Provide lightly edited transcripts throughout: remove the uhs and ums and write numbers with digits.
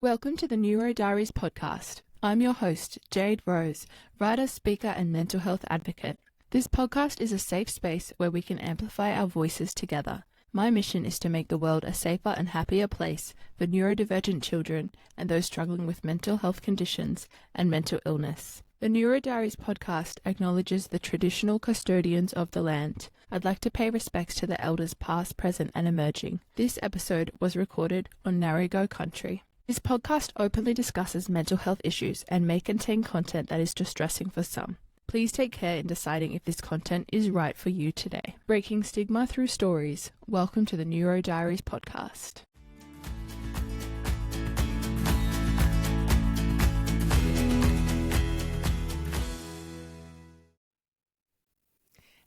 Welcome to the Neurodiaries podcast. I'm your host, Jade Rose, writer, speaker, and mental health advocate. This podcast is a safe space where we can amplify our voices together. My mission is to make the world a safer and happier place for neurodivergent children and those struggling with mental health conditions and mental illness. The Neurodiaries podcast acknowledges the traditional custodians of the land. I'd like to pay respects to the elders past, present, and emerging. This episode was recorded on Narrego country. This podcast openly discusses mental health issues and may contain content that is distressing for some. Please take care in deciding if this content is right for you today. Breaking stigma through stories. Welcome to the Neurodiaries podcast.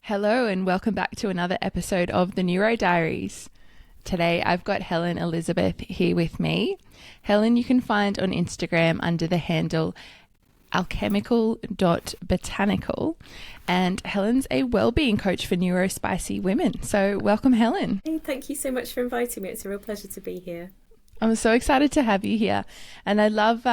Hello and welcome back to another episode of the Neurodiaries. Today I've got Helen Elizabeth here with me. Helen you can find on Instagram under the handle alchemical.botanical, and Helen's a wellbeing coach for neurospicy women. So welcome, Helen. Hey, thank you so much for inviting me. It's a real pleasure to be here. I'm so excited to have you here, and I love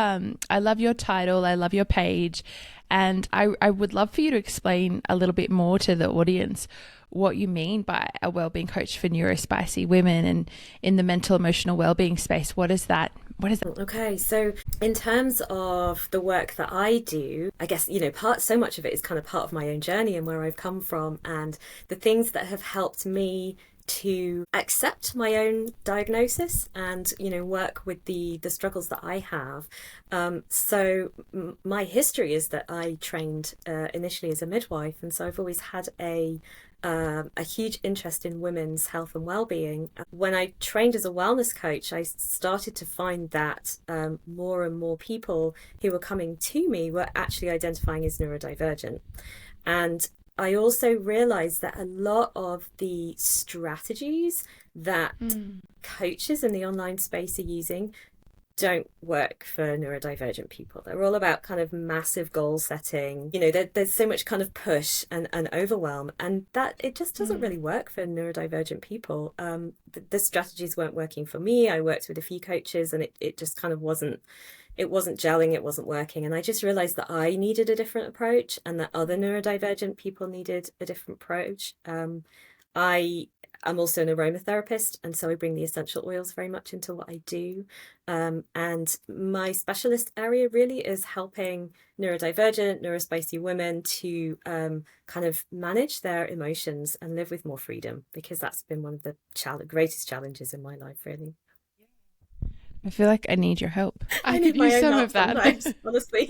your title, I love your page, and I would love for you to explain a little bit more to the audience what you mean by a wellbeing coach for neurospicy women and in the mental emotional wellbeing space. What is that? Okay, so in terms of the work that I do, I guess, so much of it is kind of part of my own journey and where I've come from and the things that have helped me to accept my own diagnosis and, work with the struggles that I have. So my history is that I trained initially as a midwife, and so I've always had a huge interest in women's health and well-being. When I trained as a wellness coach, I started to find that more and more people who were coming to me were actually identifying as neurodivergent. And I also realized that a lot of the strategies that coaches in the online space are using don't work for neurodivergent people. They're all about kind of massive goal setting. There's so much kind of push and overwhelm, and that it just doesn't really work for neurodivergent people. The strategies weren't working for me. I worked with a few coaches and it just kind of wasn't gelling, it wasn't working. And I just realized that I needed a different approach and that other neurodivergent people needed a different approach. I'm also an aromatherapist, and so I bring the essential oils very much into what I do. And my specialist area really is helping neurodivergent, neurospicy women to kind of manage their emotions and live with more freedom, because that's been one of the greatest challenges in my life, really. I feel like I need your help. I need could my use own some help of that. sometimes, honestly.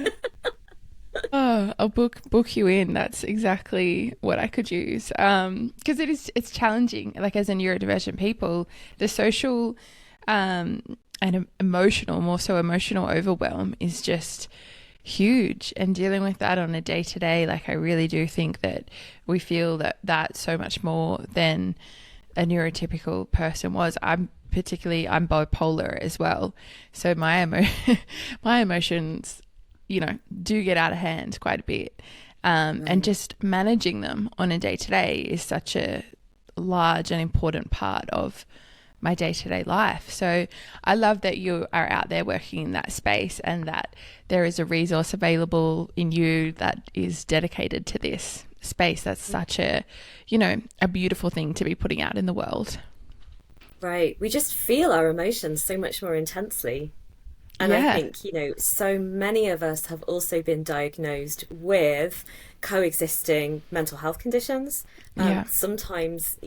Oh, I'll book you in. That's exactly what I could use. Because it's challenging. Like as a neurodivergent people, the social and emotional, more so emotional overwhelm is just huge. And dealing with that on a day to day, like I really do think that we feel that so much more than a neurotypical person was. I'm bipolar as well. So my emotions do get out of hand quite a bit. And just managing them on a day-to-day is such a large and important part of my day-to-day life. So I love that you are out there working in that space and that there is a resource available in you that is dedicated to this space. That's such a beautiful thing to be putting out in the world. Right. We just feel our emotions so much more intensely. And I think, so many of us have also been diagnosed with coexisting mental health conditions. Sometimes,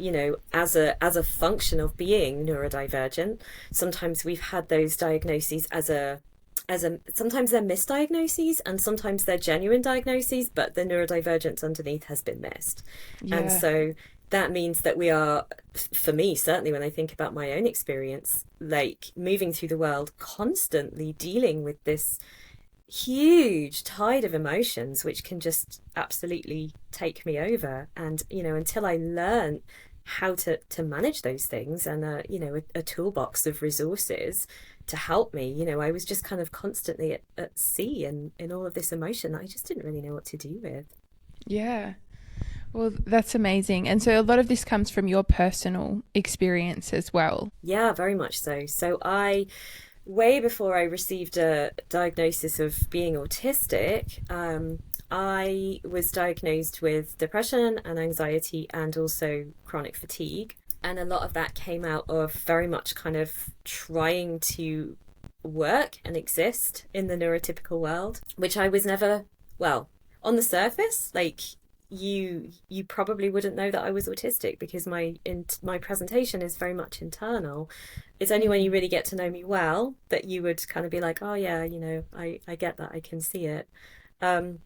as a function of being neurodivergent, sometimes we've had those diagnoses sometimes they're misdiagnoses and sometimes they're genuine diagnoses, but the neurodivergence underneath has been missed. Yeah. And so that means that we are, for me, certainly when I think about my own experience, like moving through the world, constantly dealing with this huge tide of emotions, which can just absolutely take me over. And, until I learn how to manage those things and, a toolbox of resources to help me, I was just kind of constantly at sea and in all of this emotion that I just didn't really know what to do with. Yeah. Well, that's amazing. And so a lot of this comes from your personal experience as well. Yeah, very much so. So I way before I received a diagnosis of being autistic, I was diagnosed with depression and anxiety and also chronic fatigue. And a lot of that came out of very much kind of trying to work and exist in the neurotypical world, which I was never, well, on the surface, like you probably wouldn't know that I was autistic because my presentation is very much internal. It's only when you really get to know me well that you would kind of be like, oh yeah, I get that, I can see it. Um,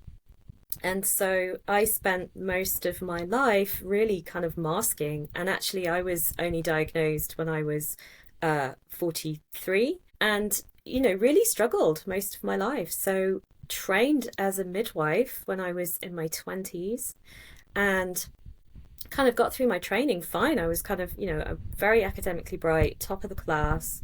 and so I spent most of my life really kind of masking. And actually, I was only diagnosed when I was 43 and, really struggled most of my life. So trained as a midwife when I was in my 20s and kind of got through my training fine. I was kind of, a very academically bright, top of the class.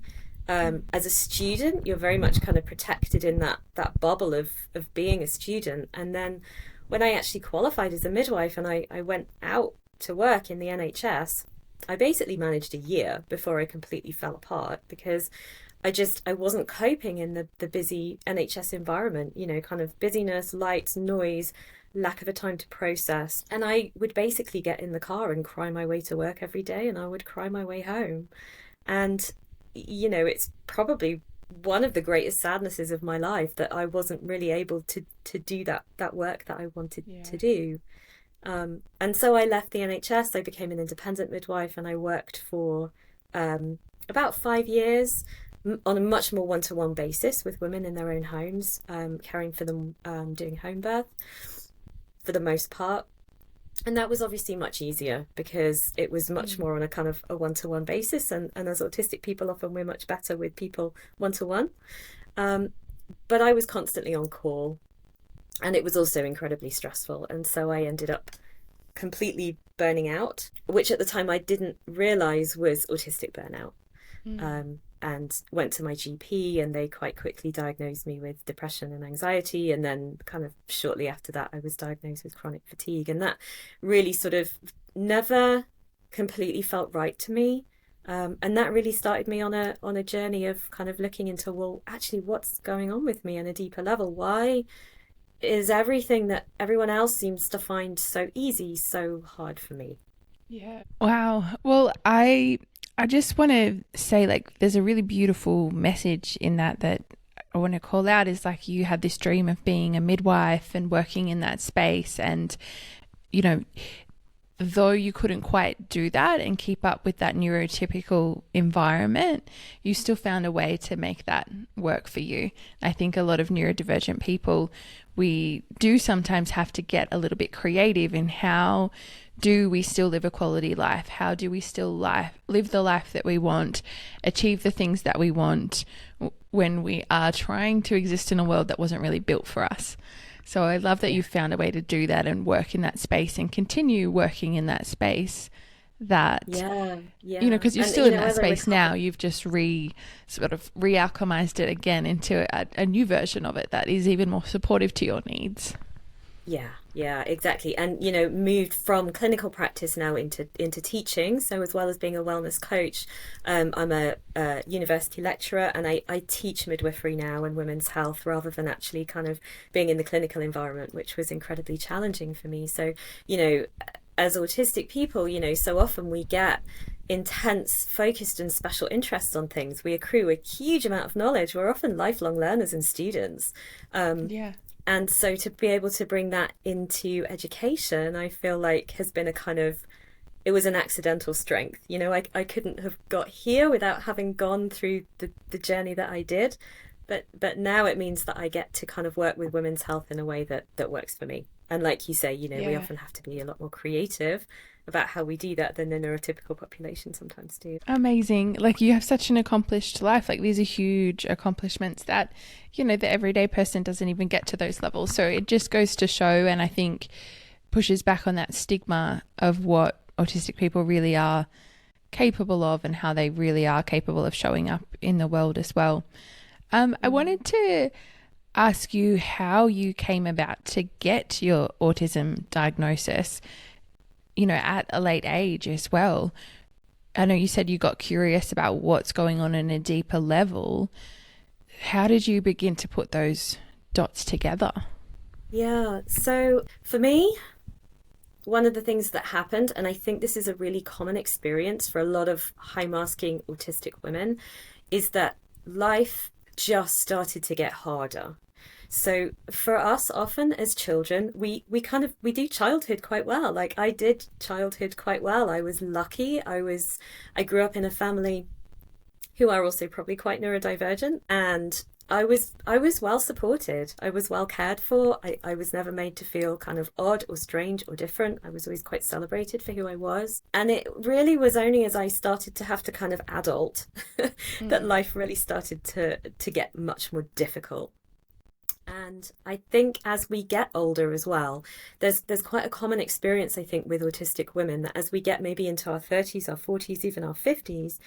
As a student, you're very much kind of protected in that bubble of being a student. And then when I actually qualified as a midwife and I went out to work in the NHS, I basically managed a year before I completely fell apart because I wasn't coping in the busy NHS environment, kind of busyness, lights, noise, lack of a time to process. And I would basically get in the car and cry my way to work every day, and I would cry my way home. And it's probably one of the greatest sadnesses of my life that I wasn't really able to do that work that I wanted to do. And so I left the NHS. I became an independent midwife, and I worked for about 5 years on a much more one-to-one basis with women in their own homes, caring for them, doing home birth for the most part. And that was obviously much easier because it was much more on a kind of a one-to-one basis. And as autistic people, often we're much better with people one-to-one. But I was constantly on call, and it was also incredibly stressful. And so I ended up completely burning out, which at the time I didn't realize was autistic burnout. And went to my GP, and they quite quickly diagnosed me with depression and anxiety. And then kind of shortly after that, I was diagnosed with chronic fatigue. And that really sort of never completely felt right to me. And that really started me on a journey of kind of looking into, well, actually, what's going on with me on a deeper level? Why is everything that everyone else seems to find so easy so hard for me? Yeah. Wow. Well, I just want to say, like, there's a really beautiful message in that I want to call out is like you had this dream of being a midwife and working in that space. And, though you couldn't quite do that and keep up with that neurotypical environment, you still found a way to make that work for you. I think a lot of neurodivergent people, we do sometimes have to get a little bit creative in how do we still live a quality life? How do we still live the life that we want, achieve the things that we want when we are trying to exist in a world that wasn't really built for us? So I love that you found a way to do that and work in that space and continue working in that space that, because you're still in that space now. You've just sort of re-alchemized it again into a new version of it that is even more supportive to your needs. Yeah, exactly. And, moved from clinical practice now into teaching. So as well as being a wellness coach, I'm a university lecturer, and I teach midwifery now and women's health rather than actually kind of being in the clinical environment, which was incredibly challenging for me. So, as autistic people, so often we get intense, focused and special interests on things. We accrue a huge amount of knowledge. We're often lifelong learners and students. And so to be able to bring that into education, I feel like has been it was an accidental strength. I couldn't have got here without having gone through the journey that I did. But now it means that I get to kind of work with women's health in a way that works for me. And like you say, we often have to be a lot more creative about how we do that than the neurotypical population sometimes do. Amazing. Like, you have such an accomplished life. Like, these are huge accomplishments that, the everyday person doesn't even get to those levels. So it just goes to show, and I think pushes back on that stigma of what autistic people really are capable of and how they really are capable of showing up in the world as well. I wanted to ask you how you came about to get your autism diagnosis, at a late age as well. I know you said you got curious about what's going on a deeper level. how did you begin to put those dots together? Yeah. So for me, one of the things that happened, and I think this is a really common experience for a lot of high masking autistic women, is that life just started to get harder. So for us, often as children, we do childhood quite well. Like I did childhood quite well. I was lucky. I grew up in a family who are also probably quite neurodivergent, and I was well supported. I was well cared for. I was never made to feel kind of odd or strange or different. I was always quite celebrated for who I was. And it really was only as I started to have to kind of adult that Mm. life really started to get much more difficult. And I think as we get older as well, there's quite a common experience, I think, with autistic women that as we get maybe into our 30s, our 40s, even our 50s,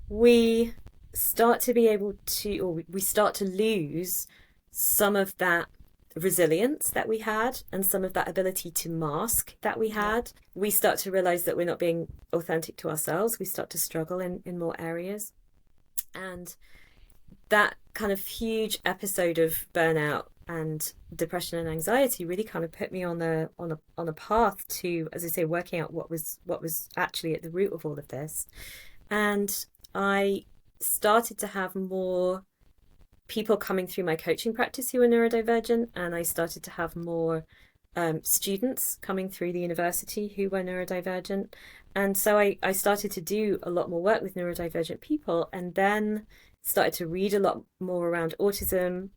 we start to be able to, or we start to lose some of that resilience that we had and some of that ability to mask that we Yeah. had. We start to realize that we're not being authentic to ourselves. We start to struggle in more areas. And that kind of huge episode of burnout and depression and anxiety really kind of put me on a path to, as I say, working out what was actually at the root of all of this. And I started to have more people coming through my coaching practice who were neurodivergent, and I started to have more students coming through the university who were neurodivergent. And so I started to do a lot more work with neurodivergent people, and then started to read a lot more around autism,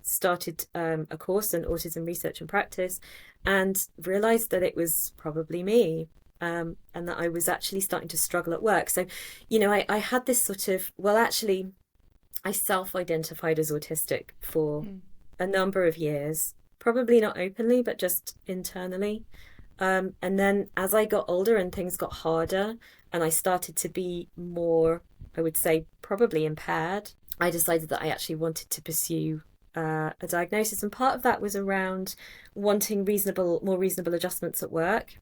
started a course in autism research and practice, and realized that it was probably me. And that I was actually starting to struggle at work. So, I had this sort of, well, actually, I self-identified as autistic for Mm. a number of years, probably not openly, but just internally. And then as I got older and things got harder, and I started to be more, I would say, probably impaired, I decided that I actually wanted to pursue a diagnosis. And part of that was around wanting more reasonable adjustments at work.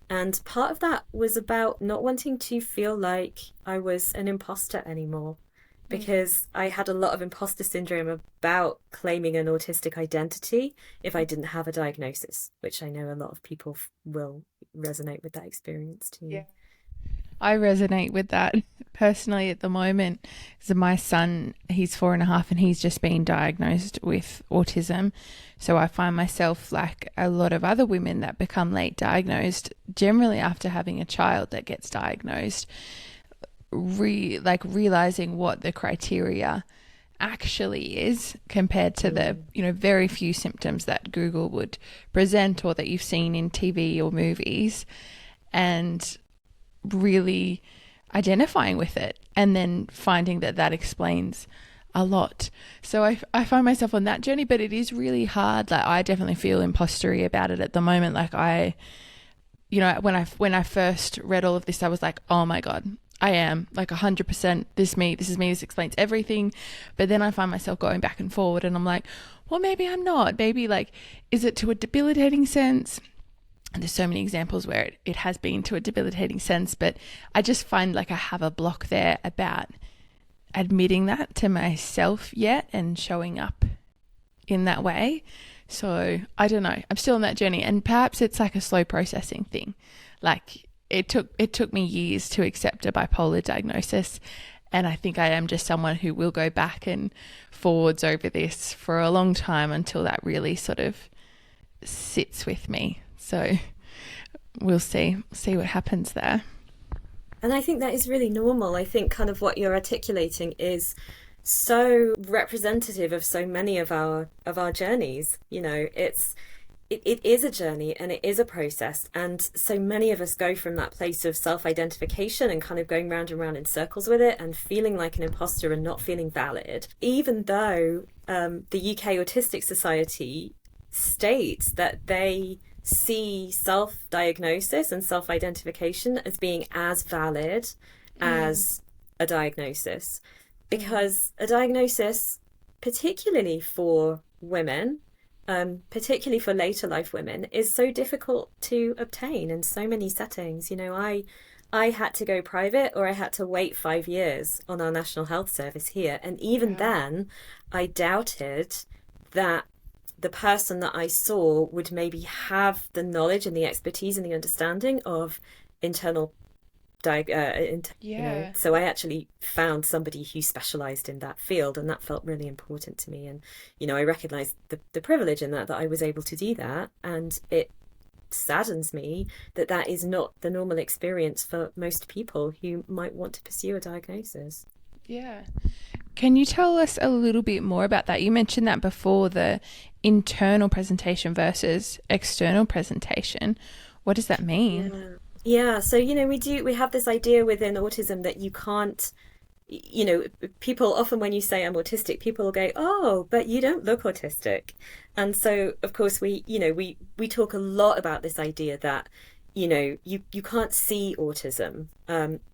And part of that was about not wanting to feel like I was an imposter anymore, Mm. because I had a lot of imposter syndrome about claiming an autistic identity if I didn't have a diagnosis, which I know a lot of people will resonate with that experience Yeah. too. I resonate with that personally at the moment. So my son, he's 4.5 and he's just been diagnosed with autism. So I find myself like a lot of other women that become late diagnosed, generally after having a child that gets diagnosed, realizing what the criteria actually is compared to the Mm. very few symptoms that Google would present or that you've seen in TV or movies, and really identifying with it and then finding that that explains a lot. So I find myself on that journey, but it is really hard. Like I definitely feel impostery about it at the moment. Like when I first read all of this, I was like, oh my God, I am like 100% this is me, this explains everything. But then I find myself going back and forward and I'm like, well, maybe I'm not. Maybe like, is it to a debilitating sense? And there's so many examples where it has been to a debilitating sense, but I just find like I have a block there about admitting that to myself yet and showing up in that way. So I don't know. I'm still on that journey, and perhaps it's like a slow processing thing. Like it took me years to accept a bipolar diagnosis, and I think I am just someone who will go back and forwards over this for a long time until that really sort of sits with me. So we'll see what happens there. And I think that is really normal. I think kind of what you're articulating is so representative of so many of our journeys. It is a journey and it is a process, and so many of us go from that place of self-identification and kind of going round and round in circles with it and feeling like an imposter and not feeling valid, even though the UK Autistic Society states that they see self-diagnosis and self-identification as being as valid Mm, as a diagnosis, mm, because a diagnosis, particularly for women, particularly for later life women, is so difficult to obtain in so many settings. I I had to go private or I had to wait 5 years on our National Health Service here. And even Wow. then, I doubted that the person that I saw would maybe have the knowledge and the expertise and the understanding of internal Yeah. so I actually found somebody who specialized in that field, and that felt really important to me. And I recognized the privilege in that I was able to do that, and it saddens me that that is not the normal experience for most people who might want to pursue a diagnosis. Yeah. Can you tell us a little bit more about that? You mentioned that before, the internal presentation versus external presentation. What does that mean? Yeah. Yeah, so we have this idea within autism that you can't, people often, when you say I'm autistic, people will go, "Oh, but you don't look autistic." And so of course we talk a lot about this idea that you can't see autism.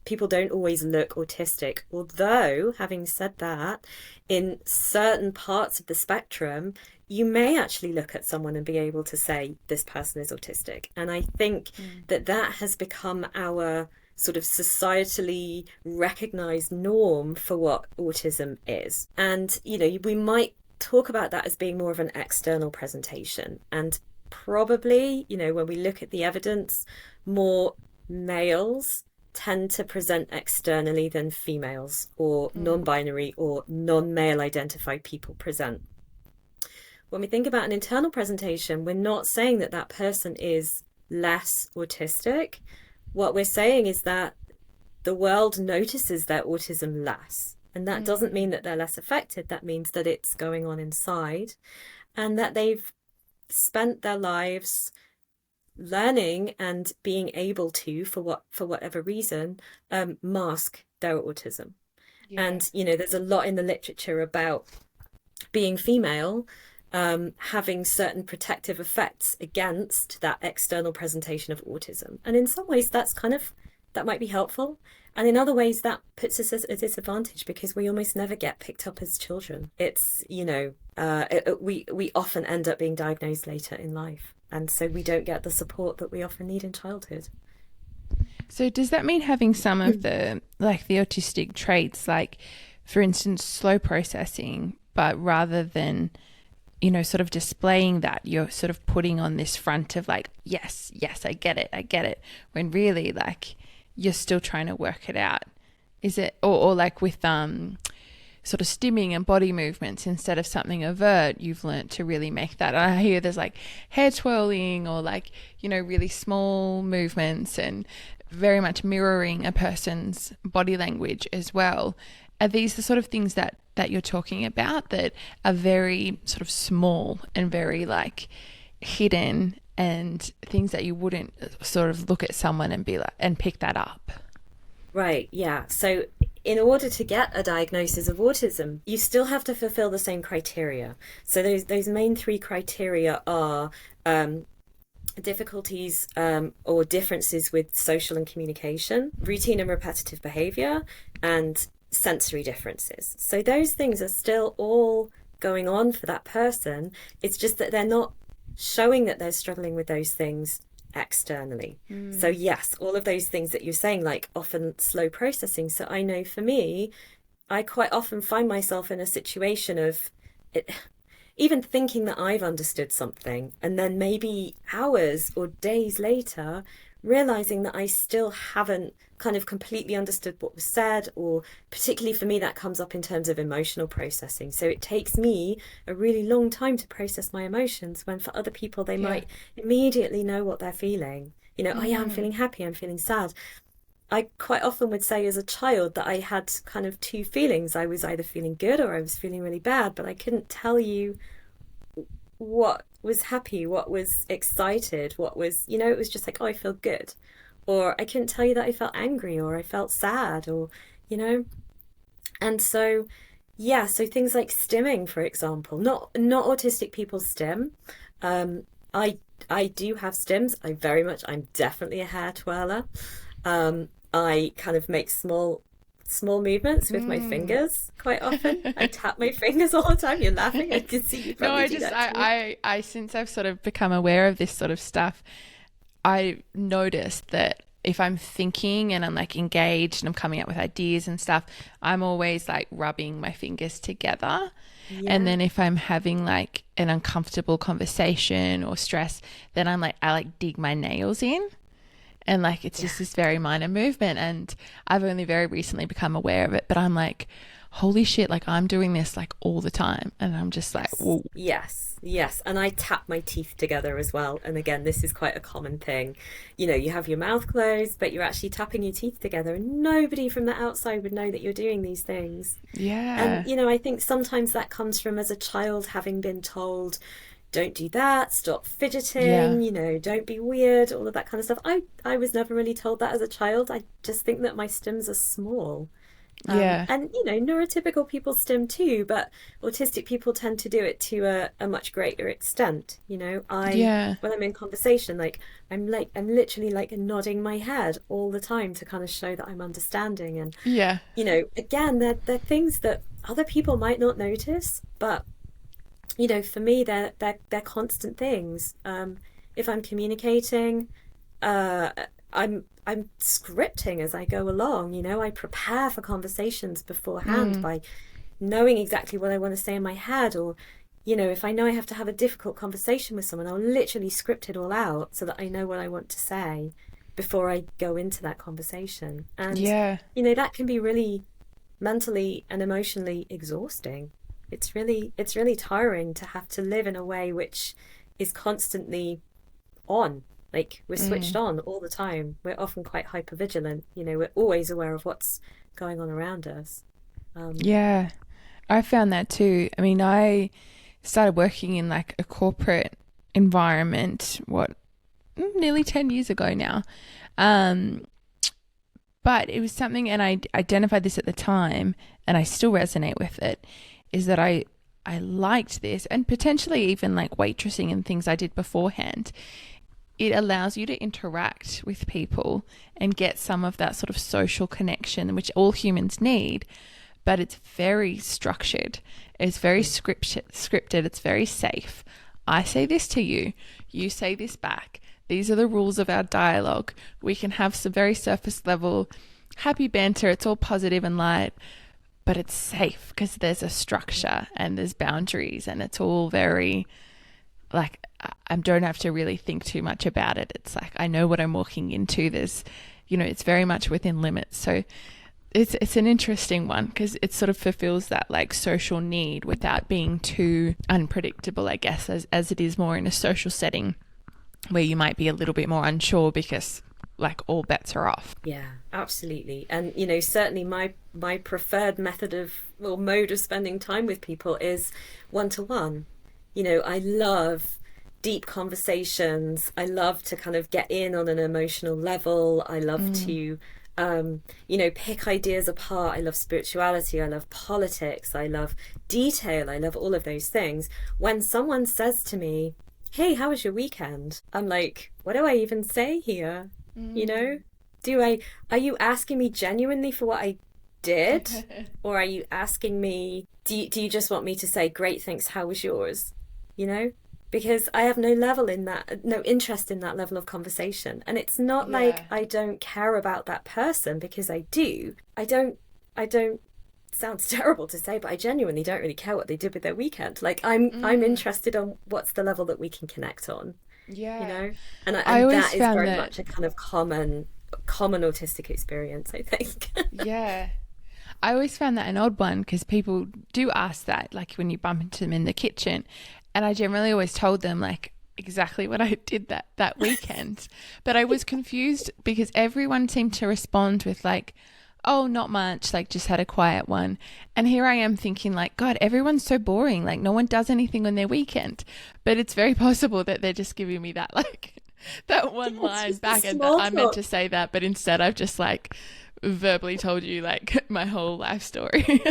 People don't always look autistic. Although, having said that, in certain parts of the spectrum, you may actually look at someone and be able to say this person is autistic. And I think that that has become our sort of societally recognized norm for what autism is. And, we might talk about that as being more of an external presentation. And probably, when we look at the evidence, more males tend to present externally than females or non-binary or non-male identified people present. When we think about an internal presentation, we're not saying that that person is less autistic. What we're saying is that the world notices their autism less. And that doesn't mean that they're less affected. That means that it's going on inside, and that they've spent their lives learning and being able to, for whatever reason, mask their autism. Yeah. And there's a lot in the literature about being female having certain protective effects against that external presentation of autism. And in some ways, that might be helpful. And in other ways, that puts us at a disadvantage because we almost never get picked up as children. It's, we often end up being diagnosed later in life. And so we don't get the support that we often need in childhood. So does that mean having some of the autistic traits, like, for instance, slow processing, but rather than, sort of displaying that, you're sort of putting on this front of like, yes, I get it, when really, like, you're still trying to work it out? Is it, or like with sort of stimming and body movements, instead of something overt, you've learnt to really make that. And I hear there's like hair twirling or like, really small movements and very much mirroring a person's body language as well. Are these the sort of things that you're talking about that are very sort of small and very like hidden, and things that you wouldn't sort of look at someone and be like, and pick that up? Right, yeah. So in order to get a diagnosis of autism, you still have to fulfill the same criteria. So those main three criteria are difficulties or differences with social and communication, routine and repetitive behavior, and sensory differences. So those things are still all going on for that person. It's just that they're not showing that they're struggling with those things externally. So yes, all of those things that you're saying, like often slow processing. So I know for me, I quite often find myself in a situation of even thinking that I've understood something, and then maybe hours or days later realizing that I still haven't kind of completely understood what was said, or particularly for me, that comes up in terms of emotional processing. So it takes me a really long time to process my emotions, when for other people, they might immediately know what they're feeling. Oh yeah, I'm feeling happy, I'm feeling sad. I quite often would say as a child that I had kind of two feelings. I was either feeling good or I was feeling really bad, but I couldn't tell you what was happy, what was excited, what was, it was just like, oh, I feel good. Or I couldn't tell you that I felt angry or I felt sad, or, And so, yeah, so things like stimming, for example, not autistic people stim. I do have stims. I'm definitely a hair twirler. I kind of make small movements with my fingers quite often. I tap my fingers all the time. You're laughing. I can see you probably do that too. I since I've sort of become aware of this sort of stuff, I noticed that if I'm thinking and I'm like engaged and I'm coming up with ideas and stuff, I'm always like rubbing my fingers together. And Yeah. then if I'm having like an uncomfortable conversation or stress, then I like dig my nails in. And like it's Yeah. just this very minor movement. And I've only very recently become aware of it, but I'm like, holy shit, like I'm doing this like all the time. And I'm just like, Yes. whoa. Yes. Yes. And I tap my teeth together as well. And again, this is quite a common thing. You know, you have your mouth closed, but you're actually tapping your teeth together, and nobody from the outside would know that you're doing these things. And, Yeah. you know, I think sometimes that comes from as a child having been told, don't do that, stop Yeah. fidgeting, you know, don't be weird, all of that kind of stuff. I was never really told that as a child. I just think that my stims are small. Yeah. And you know, neurotypical people stim too, but autistic people tend to do it to a much greater extent. You know, I Yeah. when I'm in conversation, I'm literally like nodding my head all the time to kind of show that I'm understanding. And Yeah. you know, again, they're things that other people might not notice, but you know, for me, they're constant things. If I'm communicating, uh, I'm scripting as I go along. You know, I prepare for conversations beforehand Mm. by knowing exactly what I want to say in my head, or you know, if I know I have to have a difficult conversation with someone, I'll literally script it all out so that I know what I want to say before I go into that conversation. And Yeah. you know, that can be really mentally and emotionally exhausting. It's really tiring to have to live in a way which is constantly on. Like we're switched Mm. on all the time. We're often quite hyper vigilant. You know, we're always aware of what's going on around us. Um, Yeah. I found that too. I mean, I started working in like a corporate environment, nearly 10 years ago now. Um, but it was something, and I identified this at the time, and I still resonate with it, is that I liked this, and potentially even like waitressing and things I did beforehand. It allows you to interact with people and get some of that sort of social connection, which all humans need, but it's very structured. It's very scripted. It's very safe. I say this to you. You say this back. These are the rules of our dialogue. We can have some very surface level happy banter. It's all positive and light, but it's safe because there's a structure and there's boundaries, and it's all very like I don't have to really think too much about it. It's like I know what I'm walking into. There's, it's very much within limits. So it's an interesting one because it sort of fulfills that like social need without being too unpredictable, I guess, as it is more in a social setting where you might be a little bit more unsure because like all bets are off. yeah, absolutely. And you know, certainly my preferred method of or mode of spending time with people is one to one. You know, I love deep conversations. I love to kind of get in on an emotional level. I love Mm, to, you know, pick ideas apart. I love spirituality. I love politics. I love detail. I love all of those things. When someone says to me, hey, how was your weekend? I'm like, what do I even say here? You know, mm. are you asking me genuinely for what I did? Or are you asking me, do you just want me to say, great, thanks, how was yours? You know, because I have no level in that, no interest in that level of conversation. And it's not like Yeah. I don't care about that person because I do. I don't, sounds terrible to say, but I genuinely don't really care what they did with their weekend. Like I'm Mm, interested on what's the level that we can connect on, you yeah. know? I And always that is found very that, much a kind of common autistic experience, I think. yeah. I always found that an odd one because people do ask that, like when you bump into them in the kitchen. And I generally always told them, like, exactly what I did that weekend. But I was confused because everyone seemed to respond with, like, oh, not much, like, just had a quiet one. And here I am thinking, like, God, everyone's so boring. Like, no one does anything on their weekend. But it's very possible that they're just giving me that, like, that Yeah, one it's line just the back and that small I meant to talk. say that, but instead I've just, like, verbally told you like my whole life story.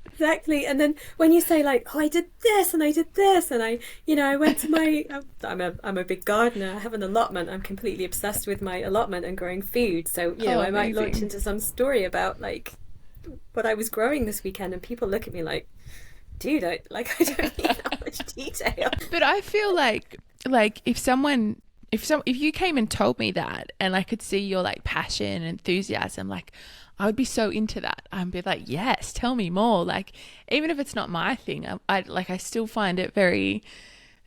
Exactly. And then when you say like, oh, I did this and I did this and I, you know, I went to my, I'm a big gardener. I have an allotment. I'm completely obsessed with my allotment and growing food. So, you know, Oh, I might launch amazing. into some story about like what I was growing this weekend and people look at me like, dude, I don't need that much detail. But I feel like if someone if you came and told me that, and I could see your like passion and enthusiasm, like I would be so into that. I'd be like, yes, tell me more. Like even if it's not my thing, I still find it very.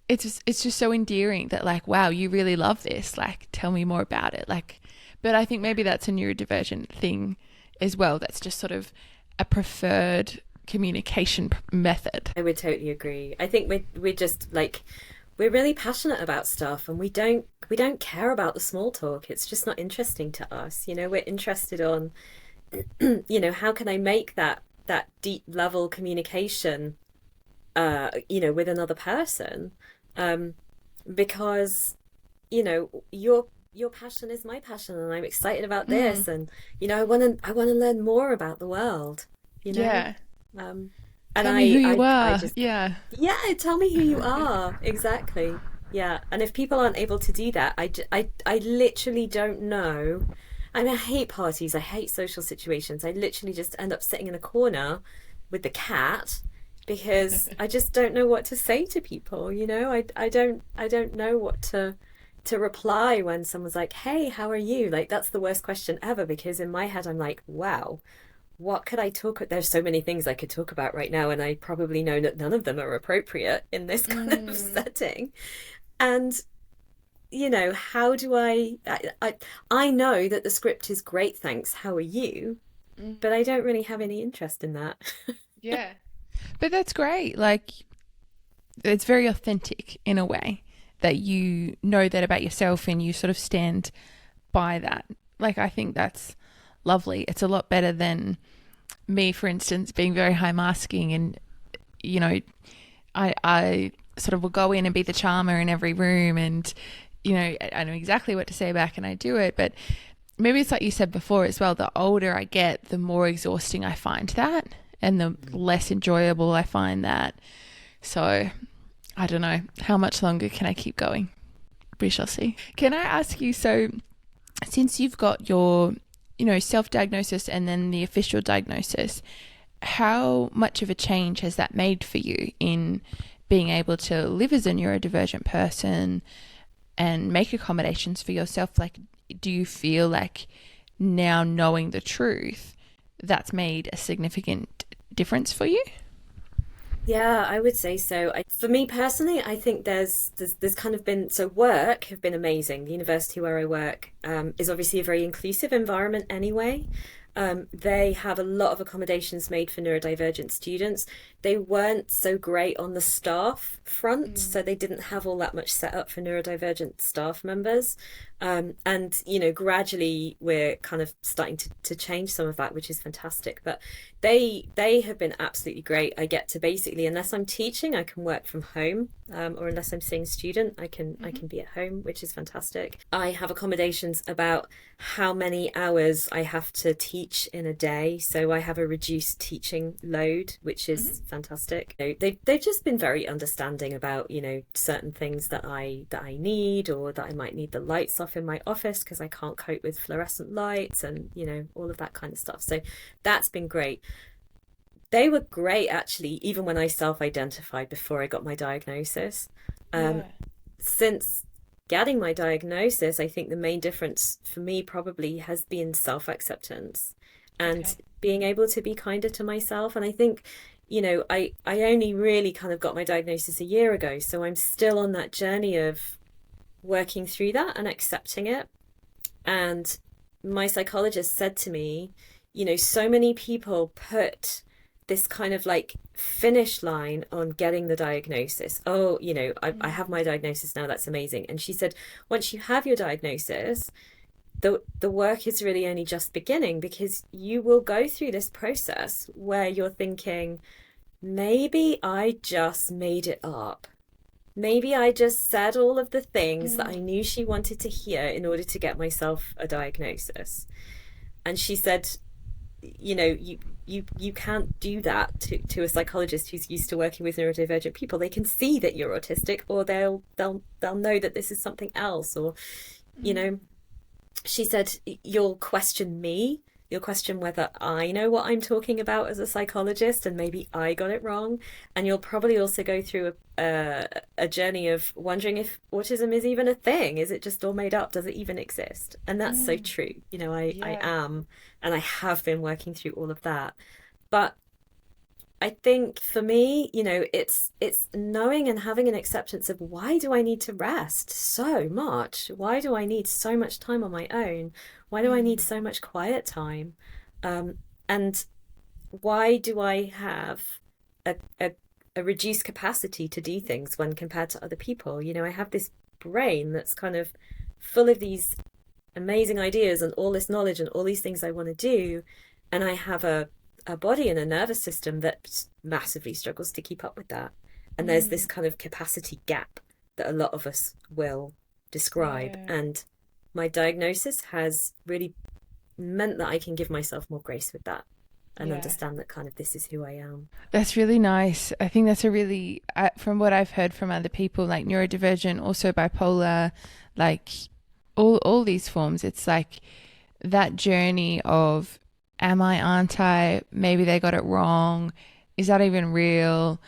It's just so endearing that like, wow, you really love this. Like tell me more about it. Like, but I think maybe that's a neurodivergent thing as well. That's just sort of a preferred communication method. I would totally agree. I think we're just like we're really passionate about stuff, and we don't care about the small talk. It's just not interesting to us. We're interested on how can I make that deep level communication with another person, um because your passion is my passion, and I'm excited about Mm, this, and I want to learn more about the world, you know yeah. um and Tell me who you I are. just Yeah. yeah, tell me who you are. Exactly. Yeah. And if people aren't able to do that, I literally don't know. I mean, I hate parties. I hate social situations. I literally just end up sitting in a corner with the cat because I just don't know what to say to people, I don't know what to reply when someone's like, "Hey, how are you?" Like that's the worst question ever because in my head I'm like, "Wow, what could I talk? There's so many things I could talk about right now, and I probably know that none of them are appropriate in this kind of Mm, setting." And how do I know that the script is great, thanks. How are you? mm, But I don't really have any interest in that. yeah. But that's great. Like it's very authentic in a way that you know that about yourself and you sort of stand by that. Like I think that's lovely. It's a lot better than me, for instance, being very high masking and you know, I sort of will go in and be the charmer in every room and I know exactly what to say back and I do it, but maybe it's like you said before as well, the older I get, the more exhausting I find that and the less enjoyable I find that. So I don't know. How much longer can I keep going? We shall see. Can I ask you, so since you've got your, self diagnosis and then the official diagnosis, how much of a change has that made for you in being able to live as a neurodivergent person and make accommodations for yourself? Like, do you feel like now knowing the truth, that's made a significant difference for you? Yeah, I would say so. For me personally, I think there's kind of been so work have been amazing. The university where I work is obviously a very inclusive environment anyway. They have a lot of accommodations made for neurodivergent students. They weren't so great on the staff front, so they didn't have all that much set up for neurodivergent staff members. And gradually we're kind of starting to change some of that, which is fantastic. But they have been absolutely great. I get to basically, unless I'm teaching, I can work from home, or unless I'm seeing a student, I can be at home, which is fantastic. I have accommodations about how many hours I have to teach in a day, so I have a reduced teaching load, which is fantastic. They've just been very understanding about certain things that I need, or that I might need the lights off in my office because I can't cope with fluorescent lights, and all of that kind of stuff. So that's been great. They were great actually, even when I self-identified before I got my diagnosis. Um, Yeah. since getting my diagnosis, I think the main difference for me probably has been self-acceptance and Okay. being able to be kinder to myself. And I think, I only really kind of got my diagnosis a year ago, so I'm still on that journey of working through that and accepting it. And my psychologist said to me, so many people put this kind of like finish line on getting the diagnosis. Oh, I have my diagnosis now. That's amazing. And she said, once you have your diagnosis, the work is really only just beginning because you will go through this process where you're thinking, maybe I just made it up. Maybe I just said all of the things that I Mm, knew she wanted to hear in order to get myself a diagnosis. And she said, you can't do that to a psychologist who's used to working with neurodivergent people. They can see that you're autistic, or they'll know that this is something else. Or, you mm, know, she said, you'll question me You'll question whether I know what I'm talking about as a psychologist and maybe I got it wrong. And you'll probably also go through a journey of wondering if autism is even a thing. Is it just all made up? Does it even exist? And that's so Mm. true. I Yeah. am, and I have been working through all of that. But I think for me, it's knowing and having an acceptance of, why do I need to rest so much? Why do I need so much time on my own? Why do I need Mm. so much quiet time? Um, and why do I have a, a, a reduced capacity to do things when compared to other people? I have this brain that's kind of full of these amazing ideas and all this knowledge and all these things I want to do. And I have a body and a nervous system that massively struggles to keep up with that. And there's this Mm. kind of capacity gap that a lot of us will describe. Yeah. And my diagnosis has really meant that I can give myself more grace with that and Yeah. understand that kind of this is who I am. That's really nice. I think that's a really, from what I've heard from other people, like neurodivergent, also bipolar, like all these forms, it's like that journey of, am I, aren't I? Maybe they got it wrong. Is that even real?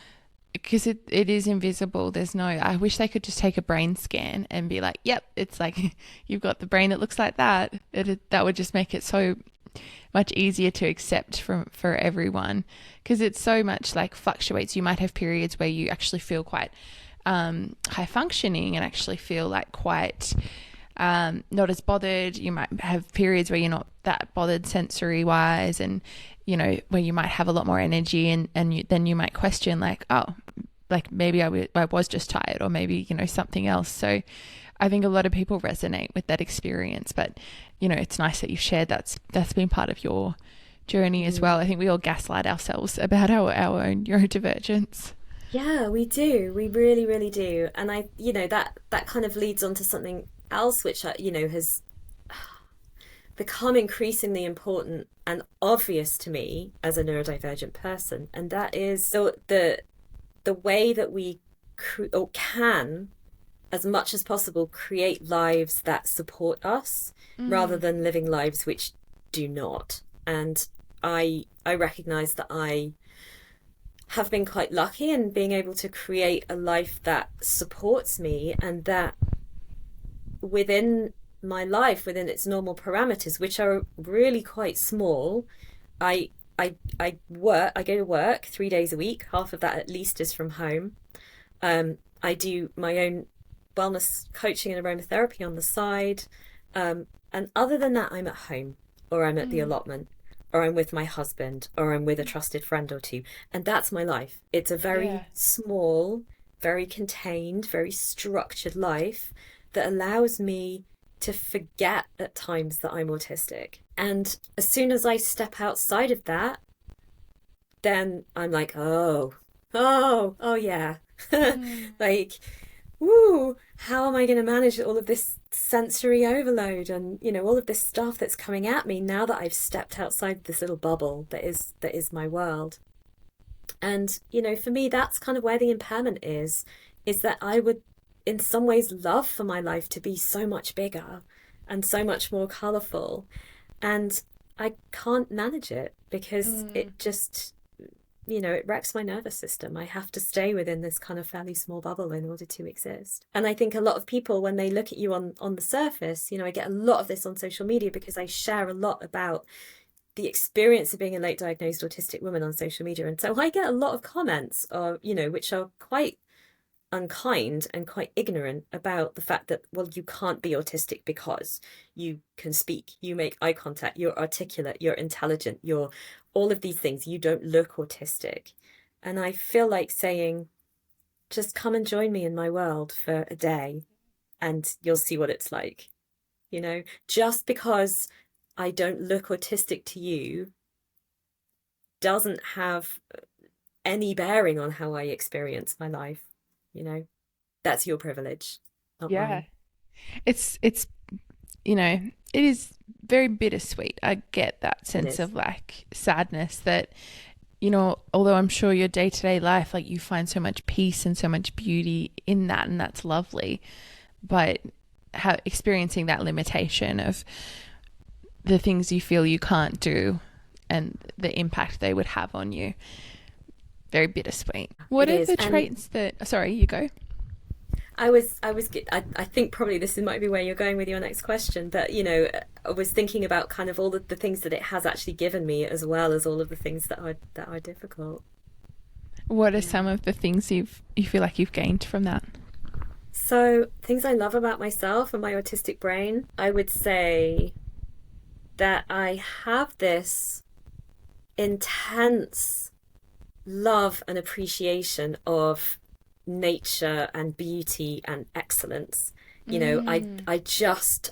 Because it is invisible. There's no, I wish they could just take a brain scan and be like, yep, it's like, you've got the brain that looks like that. That would just make it so much easier to accept for everyone, because it's so much like fluctuates. You might have periods where you actually feel quite high functioning and actually feel like quite not as bothered. You might have periods where you're not that bothered sensory wise, and where you might have a lot more energy, and then you might question like, oh, like maybe I was just tired, or maybe something else. So I think a lot of people resonate with that experience, but it's nice that you've shared that's been part of your journey as well. I think we all gaslight ourselves about our own neurodivergence. Yeah, we do. We really, really do. And that kind of leads on to something else, which has become increasingly important and obvious to me as a neurodivergent person, and that is the way that we or can, as much as possible, create lives that support us rather Mm. than living lives which do not. And I recognize that I have been quite lucky in being able to create a life that supports me, and that within my life, within its normal parameters, which are really quite small, I I go to work 3 days a week. Half of that at least is from home. I do my own wellness coaching and aromatherapy on the side. And other than that, I'm at home, or I'm at the Mm. allotment, or I'm with my husband, or I'm with a trusted friend or two. And that's my life. It's a Yeah. very small, very contained, very structured life that allows me to forget at times that I'm autistic. And as soon as I step outside of that, then I'm like, oh yeah. Mm. Like, woo, how am I going to manage all of this sensory overload and, all of this stuff that's coming at me now that I've stepped outside this little bubble that is my world? And, for me, that's kind of where the impairment is that I would, in some ways, love for my life to be so much bigger and so much more colourful. And I can't manage it because Mm. it just, it wrecks my nervous system. I have to stay within this kind of fairly small bubble in order to exist. And I think a lot of people, when they look at you on the surface, I get a lot of this on social media because I share a lot about the experience of being a late diagnosed autistic woman on social media. And so I get a lot of comments, which are quite unkind and quite ignorant about the fact that, well, you can't be autistic because you can speak, you make eye contact, you're articulate, you're intelligent, you're all of these things, you don't look autistic. And I feel like saying, just come and join me in my world for a day and you'll see what it's like. Just because I don't look autistic to you doesn't have any bearing on how I experience my life. You know, that's your privilege, not Yeah. mine. It's it is very bittersweet. I get that It sense is. of like sadness that, although I'm sure your day to day life, like you find so much peace and so much beauty in that, and that's lovely. But experiencing that limitation of the things you feel you can't do and the impact they would have on you. Very bittersweet. What It are is. the And traits that, sorry, you go. I think probably this might be where you're going with your next question, but I was thinking about kind of all of the things that it has actually given me, as well as all of the things that are difficult. What are some Yeah. of the things you feel like you've gained from that? So, things I love about myself and my autistic brain, I would say that I have this intense love and appreciation of nature and beauty and excellence. Mm.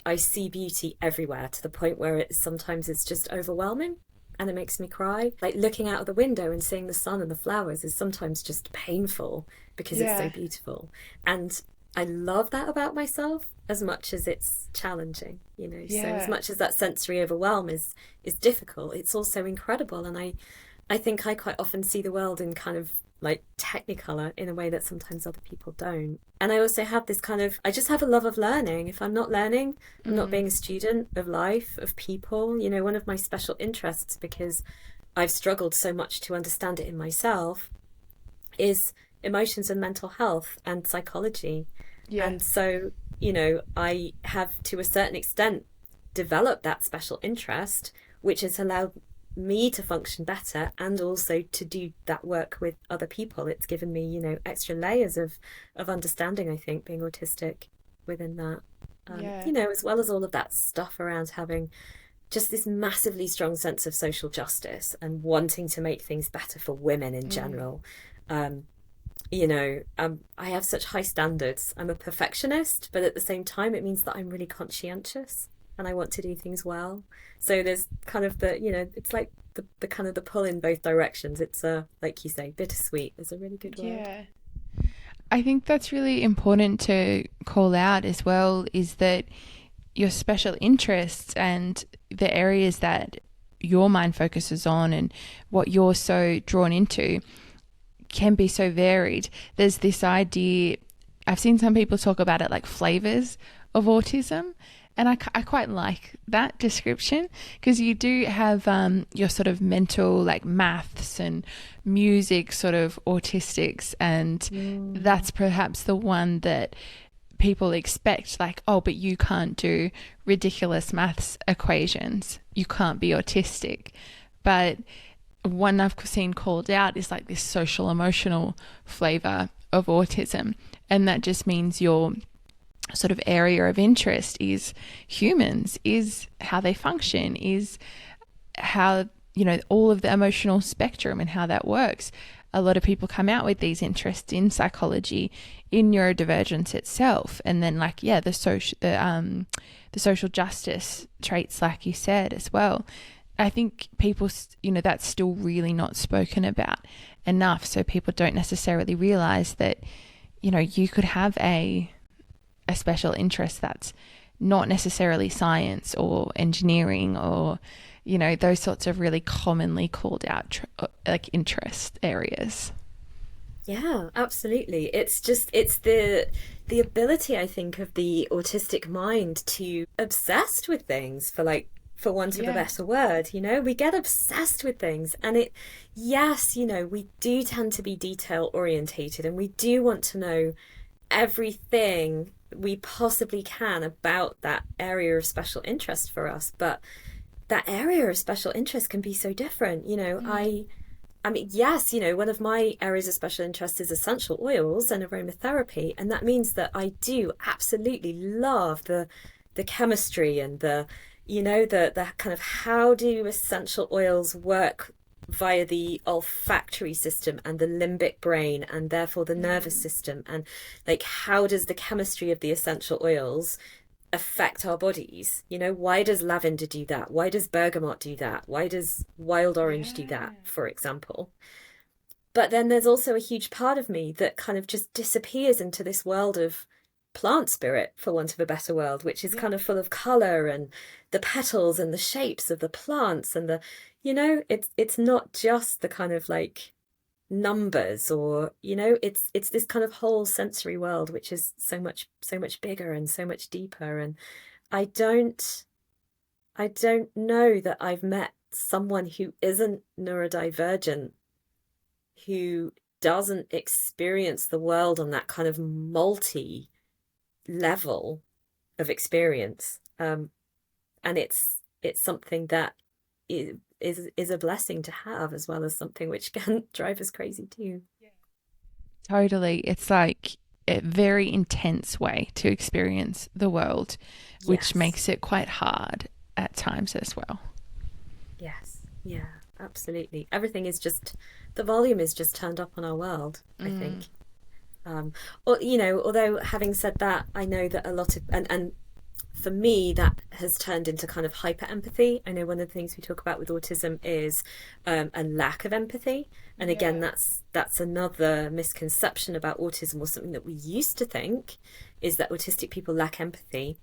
I see beauty everywhere, to the point where it's just overwhelming, and it makes me cry. Like, looking out of the window and seeing the sun and the flowers is sometimes just painful because it's so Yeah. beautiful. And I love that about myself, as much as it's challenging. So as Yeah. much as that sensory overwhelm is difficult, it's also incredible. And I think I quite often see the world in kind of like technicolor, in a way that sometimes other people don't. And I also have this kind of, I just have a love of learning. If I'm not learning, I'm not Mm. being a student of life, of people. One of my special interests, because I've struggled so much to understand it in myself, is emotions and mental health and psychology. Yeah. And so, I have, to a certain extent, developed that special interest, which has allowed me to function better, and also to do that work with other people. It's given me, extra layers of understanding, I think, being autistic within that. Yeah. As well as all of that stuff around having just this massively strong sense of social justice and wanting to make things better for women in Mm. general. Um, I have such high standards. I'm a perfectionist, but at the same time, it means that I'm really conscientious and I want to do things well. So there's kind of it's like the kind of the pull in both directions. It's like you say, bittersweet is a really good word. Yeah. I think that's really important to call out as well, is that your special interests and the areas that your mind focuses on and what you're so drawn into can be so varied. There's this idea, I've seen some people talk about it like flavors of autism. And I quite like that description, because you do have your sort of mental, like maths and music sort of autistics. And Mm. that's perhaps the one that people expect, like, oh, but you can't do ridiculous maths equations. You can't be autistic. But one I've seen called out is like this social emotional flavor of autism. And that just means your sort of area of interest is humans, is how they function, is how, all of the emotional spectrum and how that works. A lot of people come out with these interests in psychology, in neurodivergence itself, and then like, yeah, the social justice traits, like you said as well. I think people, that's still really not spoken about enough. So people don't necessarily realize that, you could have a special interest that's not necessarily science or engineering or, those sorts of really commonly called out like interest areas. Yeah, absolutely. It's the ability, I think, of the autistic mind to obsessed with things, for want of a Yeah. better word. We get obsessed with things, and yes, we do tend to be detail orientated, and we do want to know everything we possibly can about that area of special interest for us. But that area of special interest can be so different. Mm. I mean, yes, one of my areas of special interest is essential oils and aromatherapy, and that means that I do absolutely love the chemistry and the kind of, how do essential oils work via the olfactory system and the limbic brain, and therefore the nervous Mm. system, and like, how does the chemistry of the essential oils affect our bodies? Why does lavender do that? Why does bergamot do that? Why does wild orange do that, Yeah. for example? But then there's also a huge part of me that kind of just disappears into this world of plant spirit, for want of a better word, which is Yeah. kind of full of color and the petals and the shapes of the plants, and it's not just the kind of like numbers, or it's this kind of whole sensory world, which is so much bigger and so much deeper. And I don't I don't know that I've met someone who isn't neurodivergent, who doesn't experience the world on that kind of multi level of experience. And it's something that is a blessing to have, as well as something which can drive us crazy too. Totally. It's like a very intense way to experience the world, which Yes. makes it quite hard at times as well. Yes. Yeah, absolutely. Everything is just, the volume is just turned up on our world, I Mm. think. Or, although having said that, I know that a lot of, and for me, that has turned into kind of hyper empathy. I know one of the things we talk about with autism is a lack of empathy. And again, Yeah. that's another misconception about autism, or something that we used to think is that autistic people lack empathy.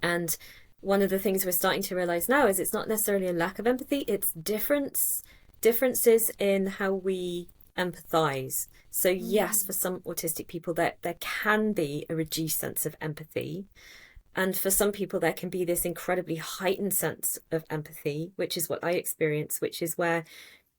And one of the things we're starting to realize now is it's not necessarily a lack of empathy, it's differences in how we empathize. So yes, Mm. for some autistic people there can be a reduced sense of empathy. And for some people there can be this incredibly heightened sense of empathy, which is what I experience, which is where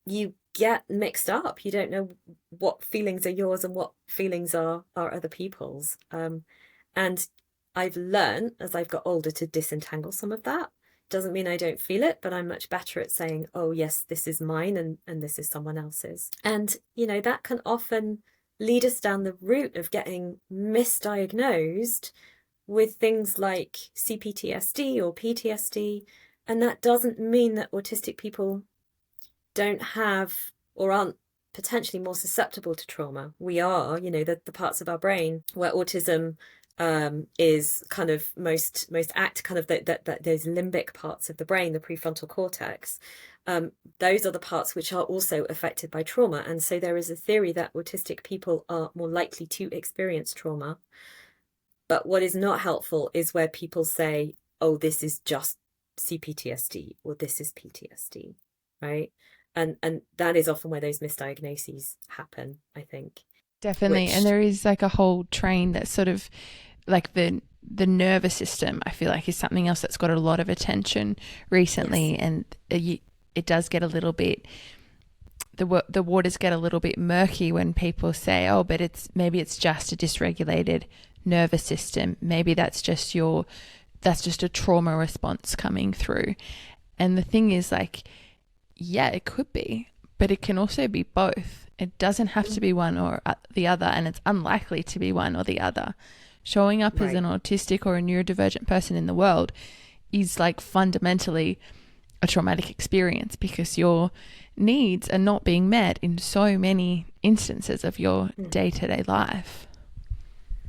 you get mixed up. You don't know what feelings are yours and what feelings are other people's. And I've learned as I've got older to disentangle some of that. Doesn't mean I don't feel it, but I'm much better at saying, oh yes, this is mine, and this is someone else's. And that can often lead us down the route of getting misdiagnosed with things like CPTSD or PTSD. And that doesn't mean that autistic people don't have or aren't potentially more susceptible to trauma. We are, the parts of our brain where autism is kind of most act, kind of that those limbic parts of the brain, the prefrontal cortex. Those are the parts which are also affected by trauma. And so there is a theory that autistic people are more likely to experience trauma. But what is not helpful is where people say, oh, this is just CPTSD or this is PTSD, right? And that is often where those misdiagnoses happen, I think, Definitely. And which, there is like a whole train that's sort of like the nervous system, I feel like, is something else that's got a lot of attention yes, recently, and it does get a little bit, the waters get a little bit murky when people say, oh, but it's just a dysregulated nervous system. Maybe that's just a trauma response coming through. And the thing is, like, yeah, it could be, but it can also be both. It doesn't have to be one or the other, and it's unlikely to be one or the other. Showing up as right. an autistic or a neurodivergent person in the world is like fundamentally a traumatic experience, because your needs are not being met in so many instances of your Mm. day-to-day life.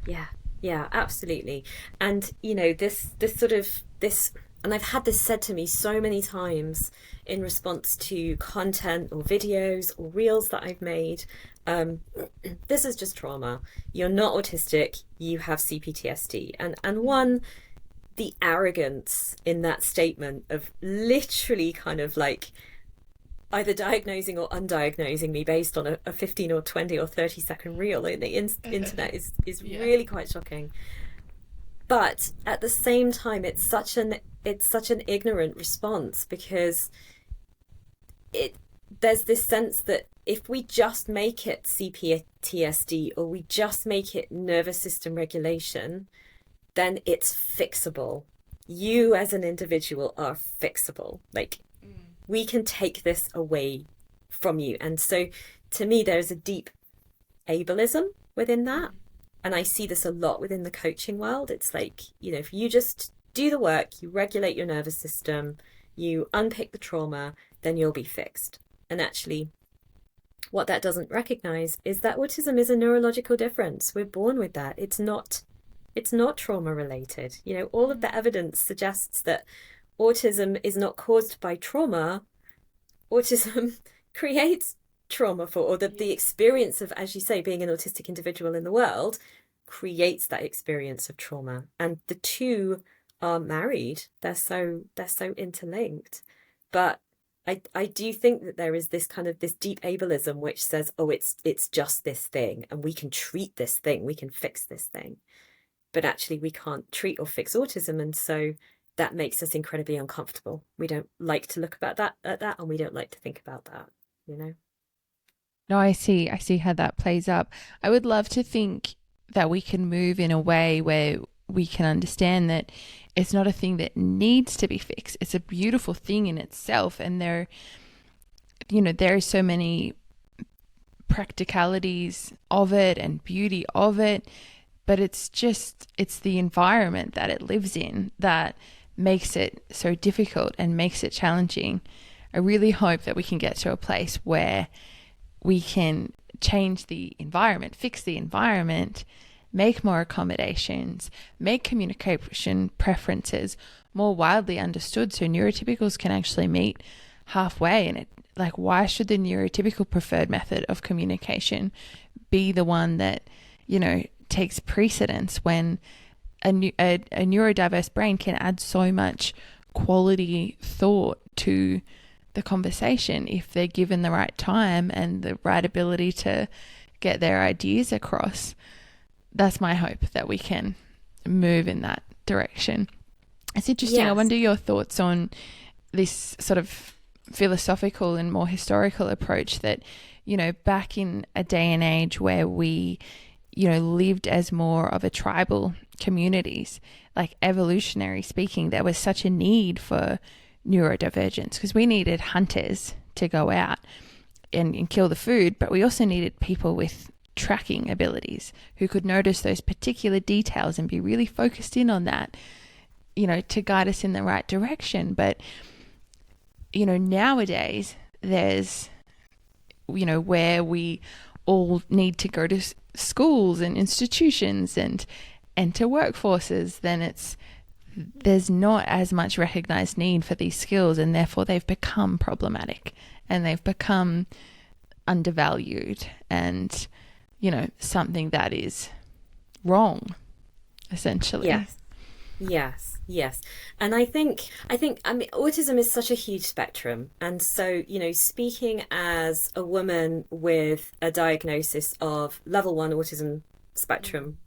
Yeah, yeah, absolutely. And this sort of this, and I've had this said to me so many times in response to content or videos or reels that I've made. Um, this is just trauma. You're not autistic, you have CPTSD. And one, the arrogance in that statement of literally kind of like either diagnosing or undiagnosing me based on a 15 or 20 or 30-second reel in the internet is Yeah. really quite shocking. But at the same time, it's such an ignorant response, because it there's this sense that if we just make it CPTSD or we just make it nervous system regulation, then it's fixable. You as an individual are fixable. Like, we can take this away from you. And so to me, there's a deep ableism within that. And I see this a lot within the coaching world. It's like, if you just do the work, you regulate your nervous system, you unpick the trauma, then you'll be fixed. And actually, what that doesn't recognize is that autism is a neurological difference. We're born with that. It's not trauma related. All of the evidence suggests that autism is not caused by trauma. Autism creates trauma or the experience of, as you say, being an autistic individual in the world creates that experience of trauma. And the two are married. They're so interlinked. But I do think that there is this kind of this deep ableism which says, oh, it's just this thing, and we can treat this thing, we can fix this thing. But actually we can't treat or fix autism. And so that makes us incredibly uncomfortable. We don't like to look about that at that, and we don't like to think about that, you know. No, I see how that plays up. I would love to think that we can move in a way where we can understand that it's not a thing that needs to be fixed. It's a beautiful thing in itself. And there, there are so many practicalities of it and beauty of it, but it's the environment that it lives in that makes it so difficult and makes it challenging. I really hope that we can get to a place where we can change the environment, fix the environment, make more accommodations, make communication preferences more widely understood so neurotypicals can actually meet halfway. And why should the neurotypical preferred method of communication be the one that, takes precedence when a neurodiverse brain can add so much quality thought to the conversation if they're given the right time and the right ability to get their ideas across. That's my hope, that we can move in that direction. It's interesting. I Yes. wonder your thoughts on this sort of philosophical and more historical approach that, back in a day and age where we, lived as more of a tribal communities, like evolutionary speaking, there was such a need for neurodivergence because we needed hunters to go out and kill the food, but we also needed people with tracking abilities who could notice those particular details and be really focused in on that, to guide us in the right direction. But, nowadays there's, where we all need to go to schools and institutions and to workforces, then there's not as much recognized need for these skills, and therefore they've become problematic and they've become undervalued and, something that is wrong, essentially. Yes. And I think, autism is such a huge spectrum. And so, speaking as a woman with a diagnosis of level 1 autism spectrum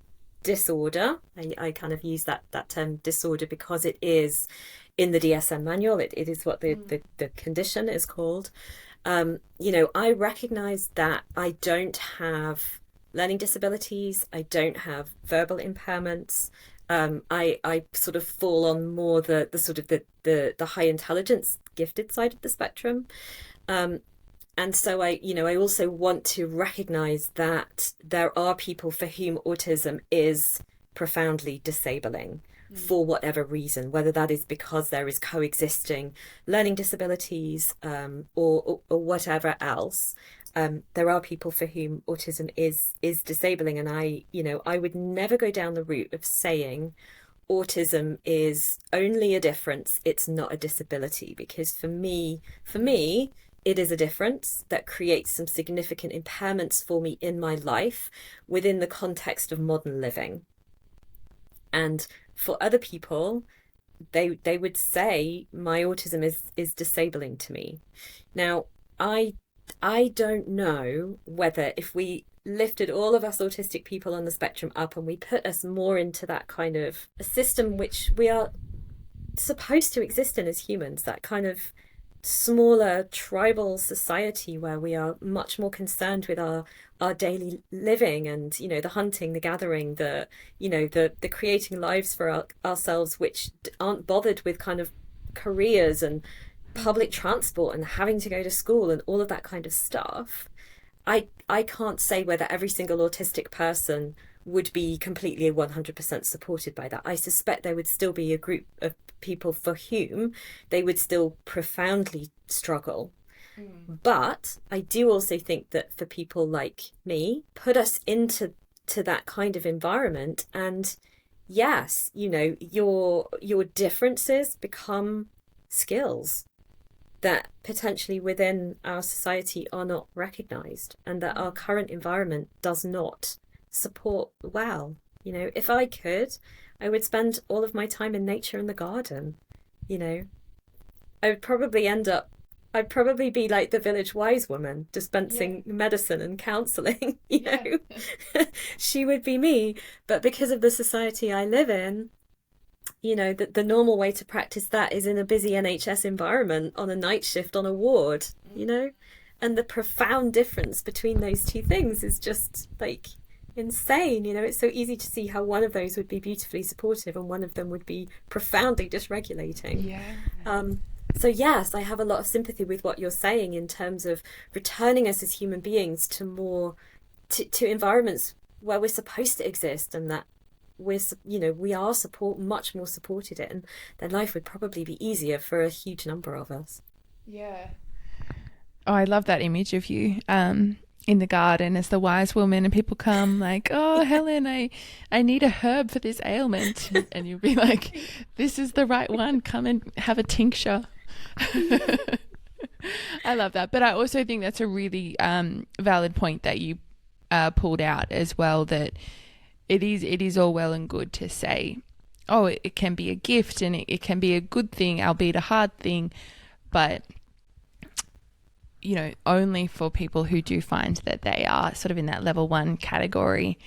disorder, I kind of use that term disorder because it is in the DSM manual. It is what the condition is called. I recognize that I don't have learning disabilities. I don't have verbal impairments. I sort of fall on more the sort of the high intelligence gifted side of the spectrum. And so I also want to recognize that there are people for whom autism is profoundly disabling for whatever reason, whether that is because there is coexisting learning disabilities, or whatever else. There are people for whom autism is disabling, and I would never go down the route of saying autism is only a difference, it's not a disability, because for me, it is a difference that creates some significant impairments for me in my life within the context of modern living. And for other people, they would say my autism is disabling to me. Now, I don't know whether if we lifted all of us autistic people on the spectrum up and we put us more into that kind of a system which we are supposed to exist in as humans, that kind of smaller tribal society where we are much more concerned with our daily living and the hunting, the gathering, the creating lives for ourselves which aren't bothered with kind of careers and public transport and having to go to school and all of that kind of stuff. I can't say whether every single autistic person would be completely 100% supported by that. I suspect there would still be a group of people for whom they would still profoundly struggle. But I do also think that for people like me, put us into that kind of environment, and yes, your differences become skills that potentially within our society are not recognized, and that our current environment does not support well. If I could, I would spend all of my time in nature and the garden. I'd probably be like the village wise woman dispensing medicine and counseling. She would be me. But because of the society I live in, you know, the normal way to practice that is in a busy NHS environment on a night shift on a ward, you know? And the profound difference between those two things is just like insane. You know, it's so easy to see how one of those would be beautifully supportive and one of them would be profoundly dysregulating. Yeah. So yes, I have a lot of sympathy with what you're saying in terms of returning us as human beings to more to environments where we're supposed to exist, and that we're, you know, we are much more supported in, then life would probably be easier for a huge number of us. Yeah. Oh, I love that image of you in the garden as the wise woman, and people come like, oh, Helen, I need a herb for this ailment. And you'll be like, this is the right one. Come and have a tincture. I love that. But I also think that's a really valid point that you pulled out as well, that it is all well and good to say, oh, it can be a gift and it can be a good thing, albeit a hard thing, but you know, only for people who do find that they are sort of in that level 1 category.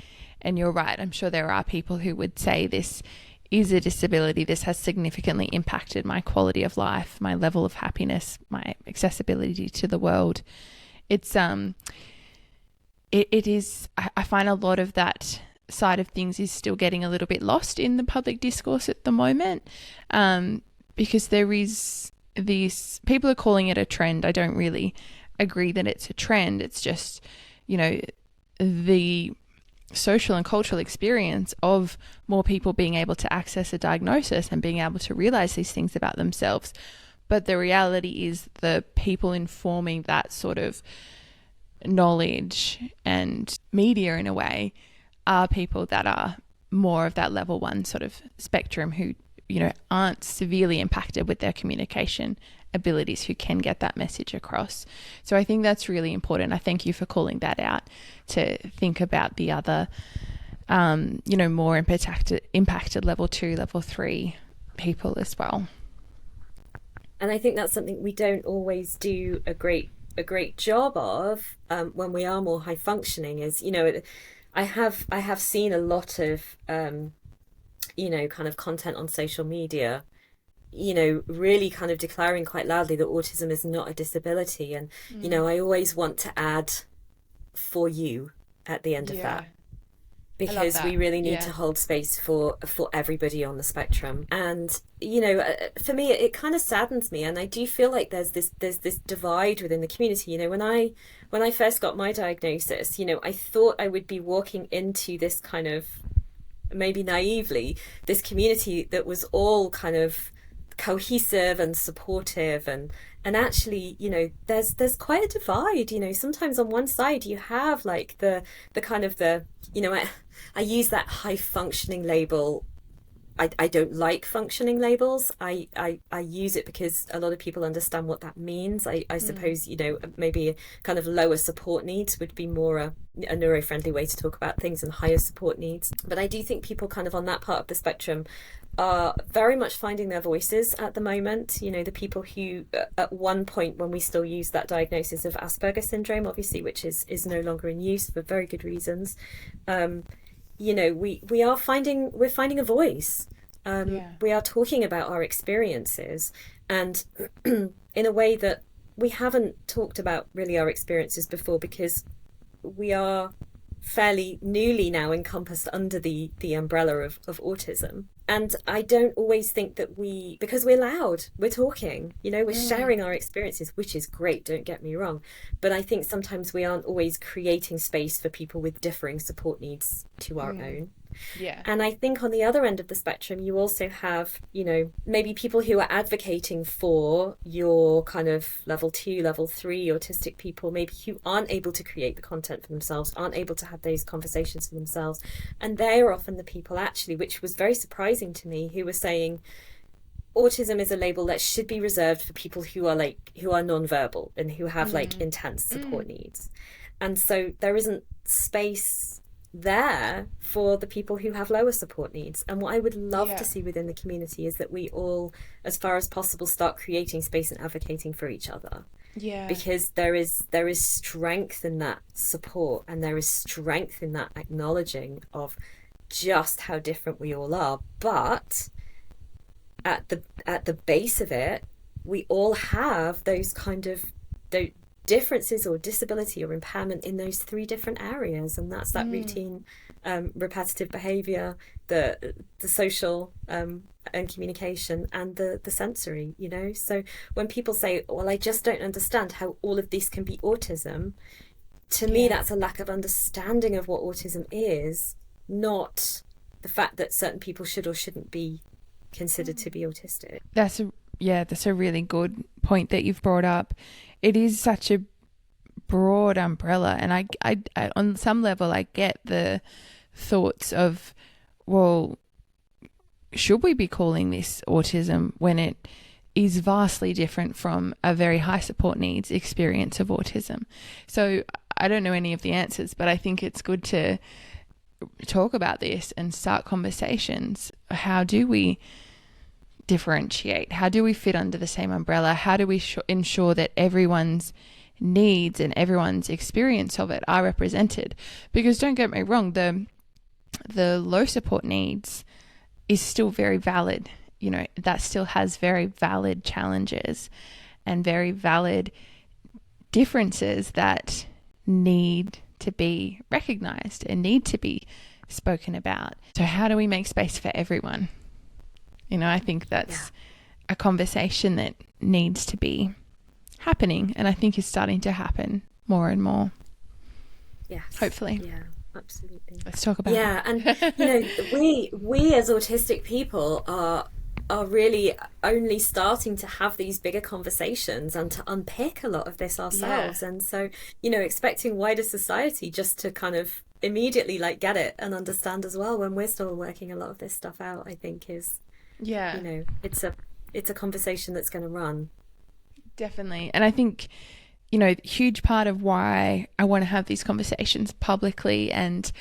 And you're right, I'm sure there are people who would say this is a disability, this has significantly impacted my quality of life, my level of happiness, my accessibility to the world. It's it is, I find a lot of that side of things is still getting a little bit lost in the public discourse at the moment, because there is this, people are calling it a trend. I don't really agree that it's a trend. It's just, you know, the social and cultural experience of more people being able to access a diagnosis and being able to realize these things about themselves. But the reality is the people informing that sort of knowledge and media in a way are people that are more of that level 1 sort of spectrum, who, you know, aren't severely impacted with their communication abilities, who can get that message across. So I think that's really important. I thank you for calling that out, to think about the other, you know, more impacted level 2, level 3 people as well. And I think that's something we don't always do a great job of when we are more high functioning. Is, you know, I have seen a lot of you know, kind of content on social media, you know, really kind of declaring quite loudly that autism is not a disability. And, you know, I always want to add "for you" at the end of that, because we really need to hold space for everybody on the spectrum. And, you know, for me, it kind of saddens me. And I do feel like there's this divide within the community. You know, when I first got my diagnosis, you know, I thought I would be walking into this kind of, maybe naively, this community that was all kind of cohesive and supportive, and actually, you know, there's quite a divide. You know, sometimes on one side you have like the kind of the, you know, I use that high functioning label. I don't like functioning labels. I use it because a lot of people understand what that means. I suppose, you know, maybe kind of lower support needs would be more a neuro-friendly way to talk about things, and higher support needs. But I do think people kind of on that part of the spectrum are very much finding their voices at the moment. You know, the people who at one point, when we still use that diagnosis of Asperger's syndrome, obviously, which is no longer in use for very good reasons, you know, we're finding a voice. We are talking about our experiences, and in a way that we haven't talked about really our experiences before, because we are fairly newly now encompassed under the umbrella of autism. And I don't always think that because we're loud, we're talking, you know, we're sharing our experiences, which is great, don't get me wrong. But I think sometimes we aren't always creating space for people with differing support needs to our own. Yeah. And I think on the other end of the spectrum, you also have, you know, maybe people who are advocating for your kind of level 2, level 3 autistic people, maybe who aren't able to create the content for themselves, aren't able to have those conversations for themselves. And they are often the people, actually, which was very surprising to me, who were saying autism is a label that should be reserved for people who are nonverbal and who have like intense support needs. And so there isn't space there for the people who have lower support needs. And what I would love to see within the community is that we all, as far as possible, start creating space and advocating for each other. Yeah. Because there is strength in that support, and there is strength in that acknowledging of just how different we all are. But at the base of it, we all have those kind of those differences or disability or impairment in those three different areas, and that's that routine, repetitive behavior, the social and communication, and the sensory. So when people say, well, I just don't understand how all of this can be autism, to me that's a lack of understanding of what autism is, not the fact that certain people should or shouldn't be considered to be autistic. That's a really good point that you've brought up. It is such a broad umbrella, and I on some level I get the thoughts of, well, should we be calling this autism when it is vastly different from a very high support needs experience of autism? So I don't know any of the answers, but I think it's good to talk about this and start conversations. How do we differentiate? How do we fit under the same umbrella? How do we ensure that everyone's needs and everyone's experience of it are represented? Because don't get me wrong, the low support needs is still very valid. That still has very valid challenges and very valid differences that need to be recognized and need to be spoken about. So how do we make space for everyone? I think that's a conversation that needs to be happening, and I think is starting to happen more and more. Yes. Hopefully. Yeah, absolutely. Let's talk about it. And we as autistic people are really only starting to have these bigger conversations and to unpick a lot of this ourselves. And so, expecting wider society just to kind of immediately get it and understand as well when we're still working a lot of this stuff out, I think is it's a conversation that's going to run. Definitely. And I think huge part of why I want to have these conversations publicly, and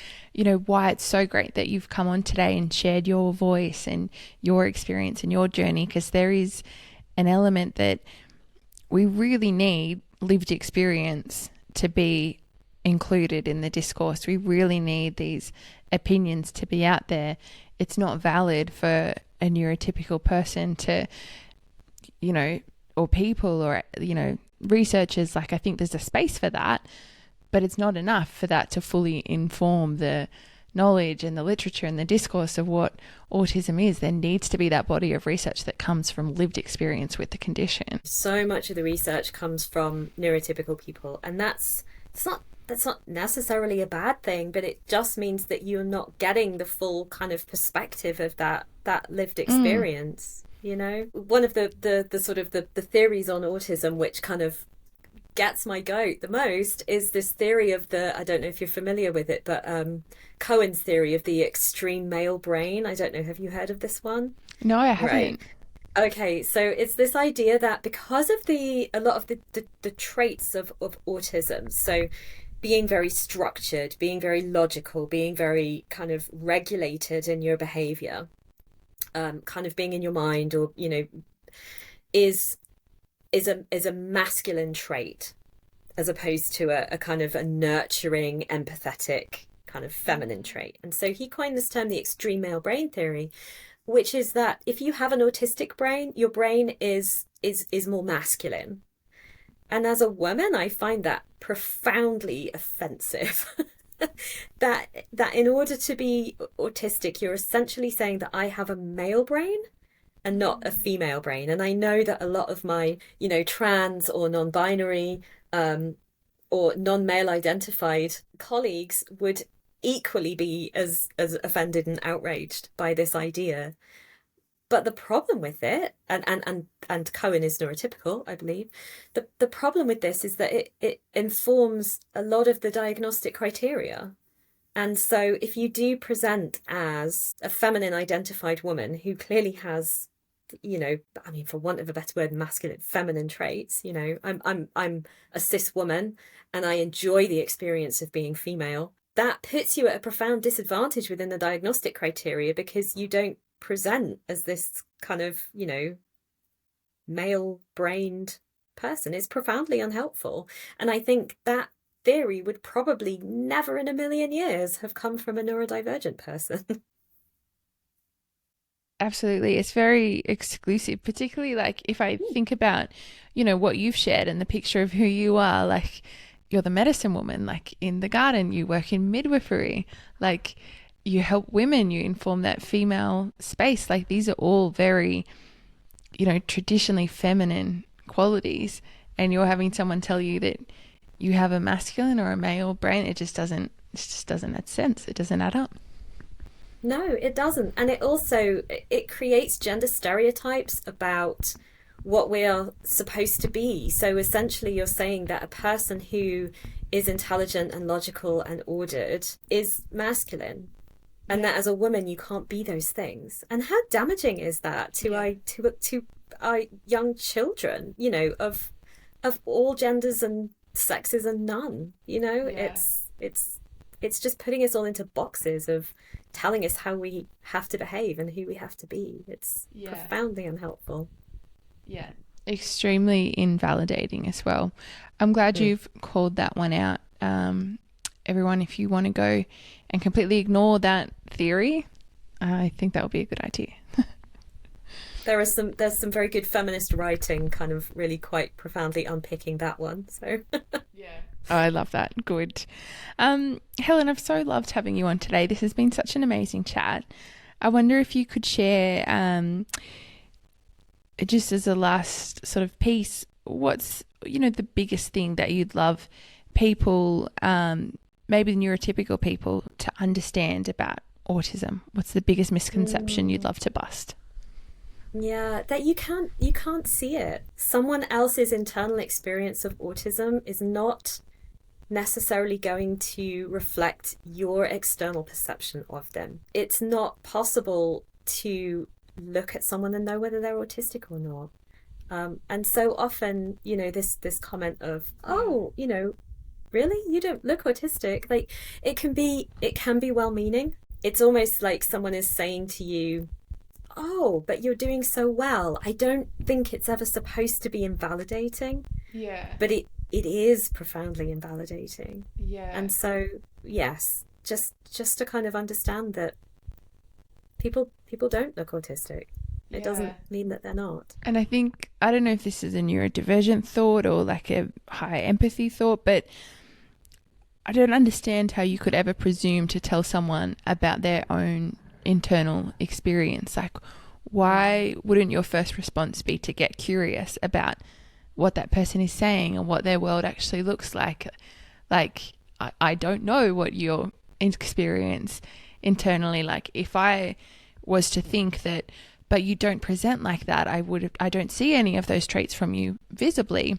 why it's so great that you've come on today and shared your voice and your experience and your journey, because there is an element that we really need lived experience to be included in the discourse. We really need these opinions to be out there. It's not valid for a neurotypical person to, or people, or, researchers, I think there's a space for that, but it's not enough for that to fully inform the knowledge and the literature and the discourse of what autism is. There needs to be that body of research that comes from lived experience with the condition. So much of the research comes from neurotypical people, and that's not necessarily a bad thing, but it just means that you're not getting the full kind of perspective of that lived experience. One of the sort of the theories on autism, which kind of gets my goat the most, is this theory of I don't know if you're familiar with it, but Cohen's theory of the extreme male brain. I don't know, have you heard of this one? No, I haven't. Right. Okay, so it's this idea that because of a lot of the traits of autism, so being very structured, being very logical, being very kind of regulated in your behavior, kind of being in your mind, or is a masculine trait, as opposed to a kind of a nurturing, empathetic kind of feminine trait. And so he coined this term, the extreme male brain theory, which is that if you have an autistic brain, your brain is more masculine. And as a woman, I find that profoundly offensive. that in order to be autistic, you're essentially saying that I have a male brain and not a female brain. And I know that a lot of my, trans or non-binary or non-male identified colleagues would equally be as offended and outraged by this idea. But the problem with it, and Cohen is neurotypical, I believe, the problem with this is that it informs a lot of the diagnostic criteria. And so if you do present as a feminine identified woman who clearly has, for want of a better word, masculine, feminine traits, I'm a cis woman and I enjoy the experience of being female, that puts you at a profound disadvantage within the diagnostic criteria, because you don't present as this kind of, male-brained person. Is profoundly unhelpful. And I think that theory would probably never in a million years have come from a neurodivergent person. Absolutely. It's very exclusive, particularly like if I think about, what you've shared and the picture of who you are, like you're the medicine woman, like in the garden, you work in midwifery, like you help women, you inform that female space. Like these are all very, traditionally feminine qualities. And you're having someone tell you that you have a masculine or a male brain, it just doesn't add sense. It doesn't add up. No, it doesn't. And it also it creates gender stereotypes about what we are supposed to be. So essentially you're saying that a person who is intelligent and logical and ordered is masculine, and Yeah. that as a woman you can't be those things. And how damaging is that to Yeah. our young children, of all genders and sexes and none. Yeah. It's just putting us all into boxes of telling us how we have to behave and who we have to be. It's Yeah. profoundly unhelpful. Yeah. Extremely invalidating as well. I'm glad Mm. you've called that one out. Everyone, if you want to go and completely ignore that theory, I think that would be a good idea. There's some very good feminist writing kind of really quite profoundly unpicking that one. So Yeah. Oh, I love that. Good. Helen, I've so loved having you on today. This has been such an amazing chat. I wonder if you could share, just as a last sort of piece, what's, the biggest thing that you'd love people, maybe neurotypical people, to understand about autism? What's the biggest misconception you'd mm, love to bust? yeah, that you can't see it. Someone else's internal experience of autism is not necessarily going to reflect your external perception of them. It's not possible to look at someone and know whether they're autistic or not. And so often, this comment of, Yeah. oh, really, you don't look autistic. Like it can be well-meaning. It's almost like someone is saying to you, oh, but you're doing so well. I don't think it's ever supposed to be invalidating, Yeah. but it is profoundly invalidating. Yeah. And so, yes, just to kind of understand that people don't look autistic. It Yeah. doesn't mean that they're not. And I think, I don't know if this is a neurodivergent thought or like a high empathy thought, but I don't understand how you could ever presume to tell someone about their own internal experience. Like, why wouldn't your first response be to get curious about what that person is saying and what their world actually looks like? Like, I don't know what your experience internally, like, if I was to think that, but you don't present like that, I don't see any of those traits from you visibly.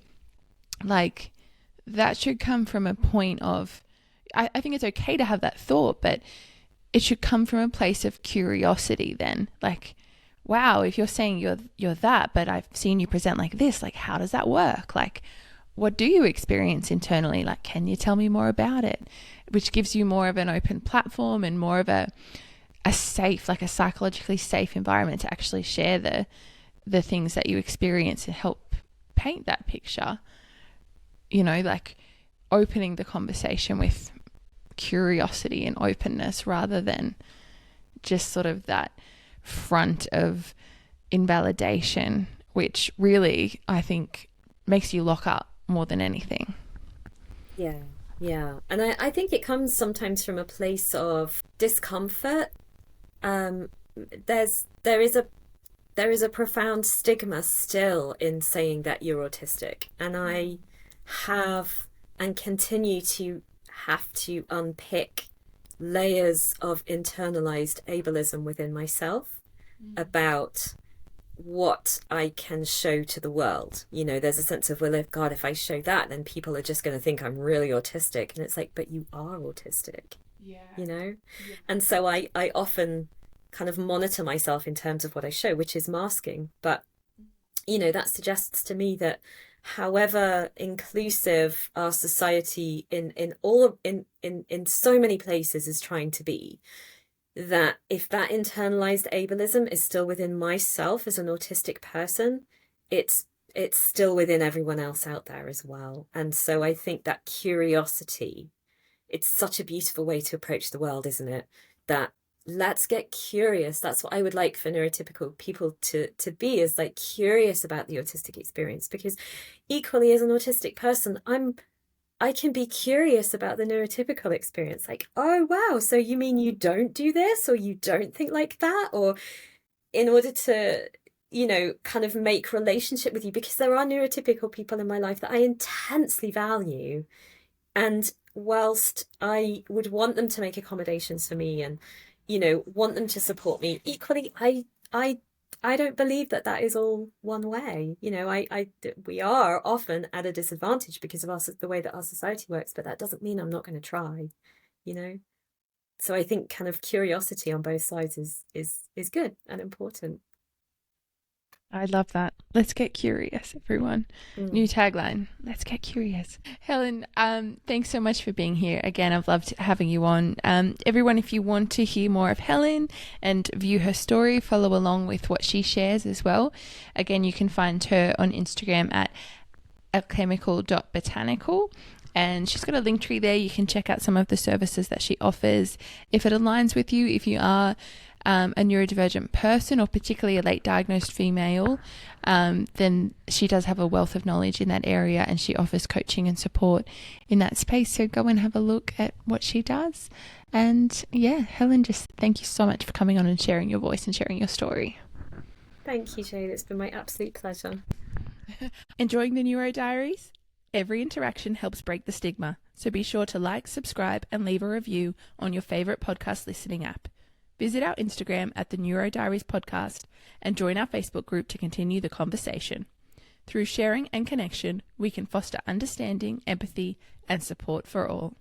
Like, that should come from a point of, I think it's okay to have that thought, but it should come from a place of curiosity then. Like, wow, if you're saying you're that, but I've seen you present like this, like how does that work? Like, what do you experience internally? Like, can you tell me more about it? Which gives you more of an open platform and more of a safe, like a psychologically safe environment to actually share the things that you experience and help paint that picture. Like opening the conversation with curiosity and openness rather than just sort of that front of invalidation, which really I think makes you lock up more than anything. Yeah, yeah. And I think it comes sometimes from a place of discomfort. Um, there is a profound stigma still in saying that you're autistic, and I have and continue to have to unpick layers of internalized ableism within myself about what I can show to the world. There's a sense of, well, if God, if I show that, then people are just going to think I'm really autistic. And it's like, but you are autistic, Yeah. you know? Yeah. And so I often kind of monitor myself in terms of what I show, which is masking. But, that suggests to me that however inclusive our society in so many places is trying to be, that if that internalized ableism is still within myself as an autistic person, it's still within everyone else out there as well. And so I think that curiosity, it's such a beautiful way to approach the world, isn't it? That let's get curious. That's what I would like for neurotypical people to be, is like curious about the autistic experience, because equally as an autistic person, I can be curious about the neurotypical experience. Like, oh wow, so you mean you don't do this, or you don't think like that, or in order to, kind of make relationship with you, because there are neurotypical people in my life that I intensely value. And whilst I would want them to make accommodations for me and, want them to support me, equally, I don't believe that that is all one way. We are often at a disadvantage because of the way that our society works, but that doesn't mean I'm not going to try, you know? So I think kind of curiosity on both sides is good and important. I love that. Let's get curious, everyone. New Mm. tagline. Let's get curious. Helen, thanks so much for being here. Again, I've loved having you on. Everyone, if you want to hear more of Helen and view her story, follow along with what she shares as well. Again, you can find her on Instagram at alchemical.botanical. And she's got a link tree there. You can check out some of the services that she offers. If it aligns with you, if you are a neurodivergent person, or particularly a late diagnosed female, then she does have a wealth of knowledge in that area, and she offers coaching and support in that space. So go and have a look at what she does. And yeah, Helen, just thank you so much for coming on and sharing your voice and sharing your story. Thank you, Jane. It's been my absolute pleasure. Enjoying the Neuro Diaries? Every interaction helps break the stigma, so be sure to like, subscribe, and leave a review on your favourite podcast listening app. Visit our Instagram at the Neuro Diaries Podcast and join our Facebook group to continue the conversation. Through sharing and connection, we can foster understanding, empathy, and support for all.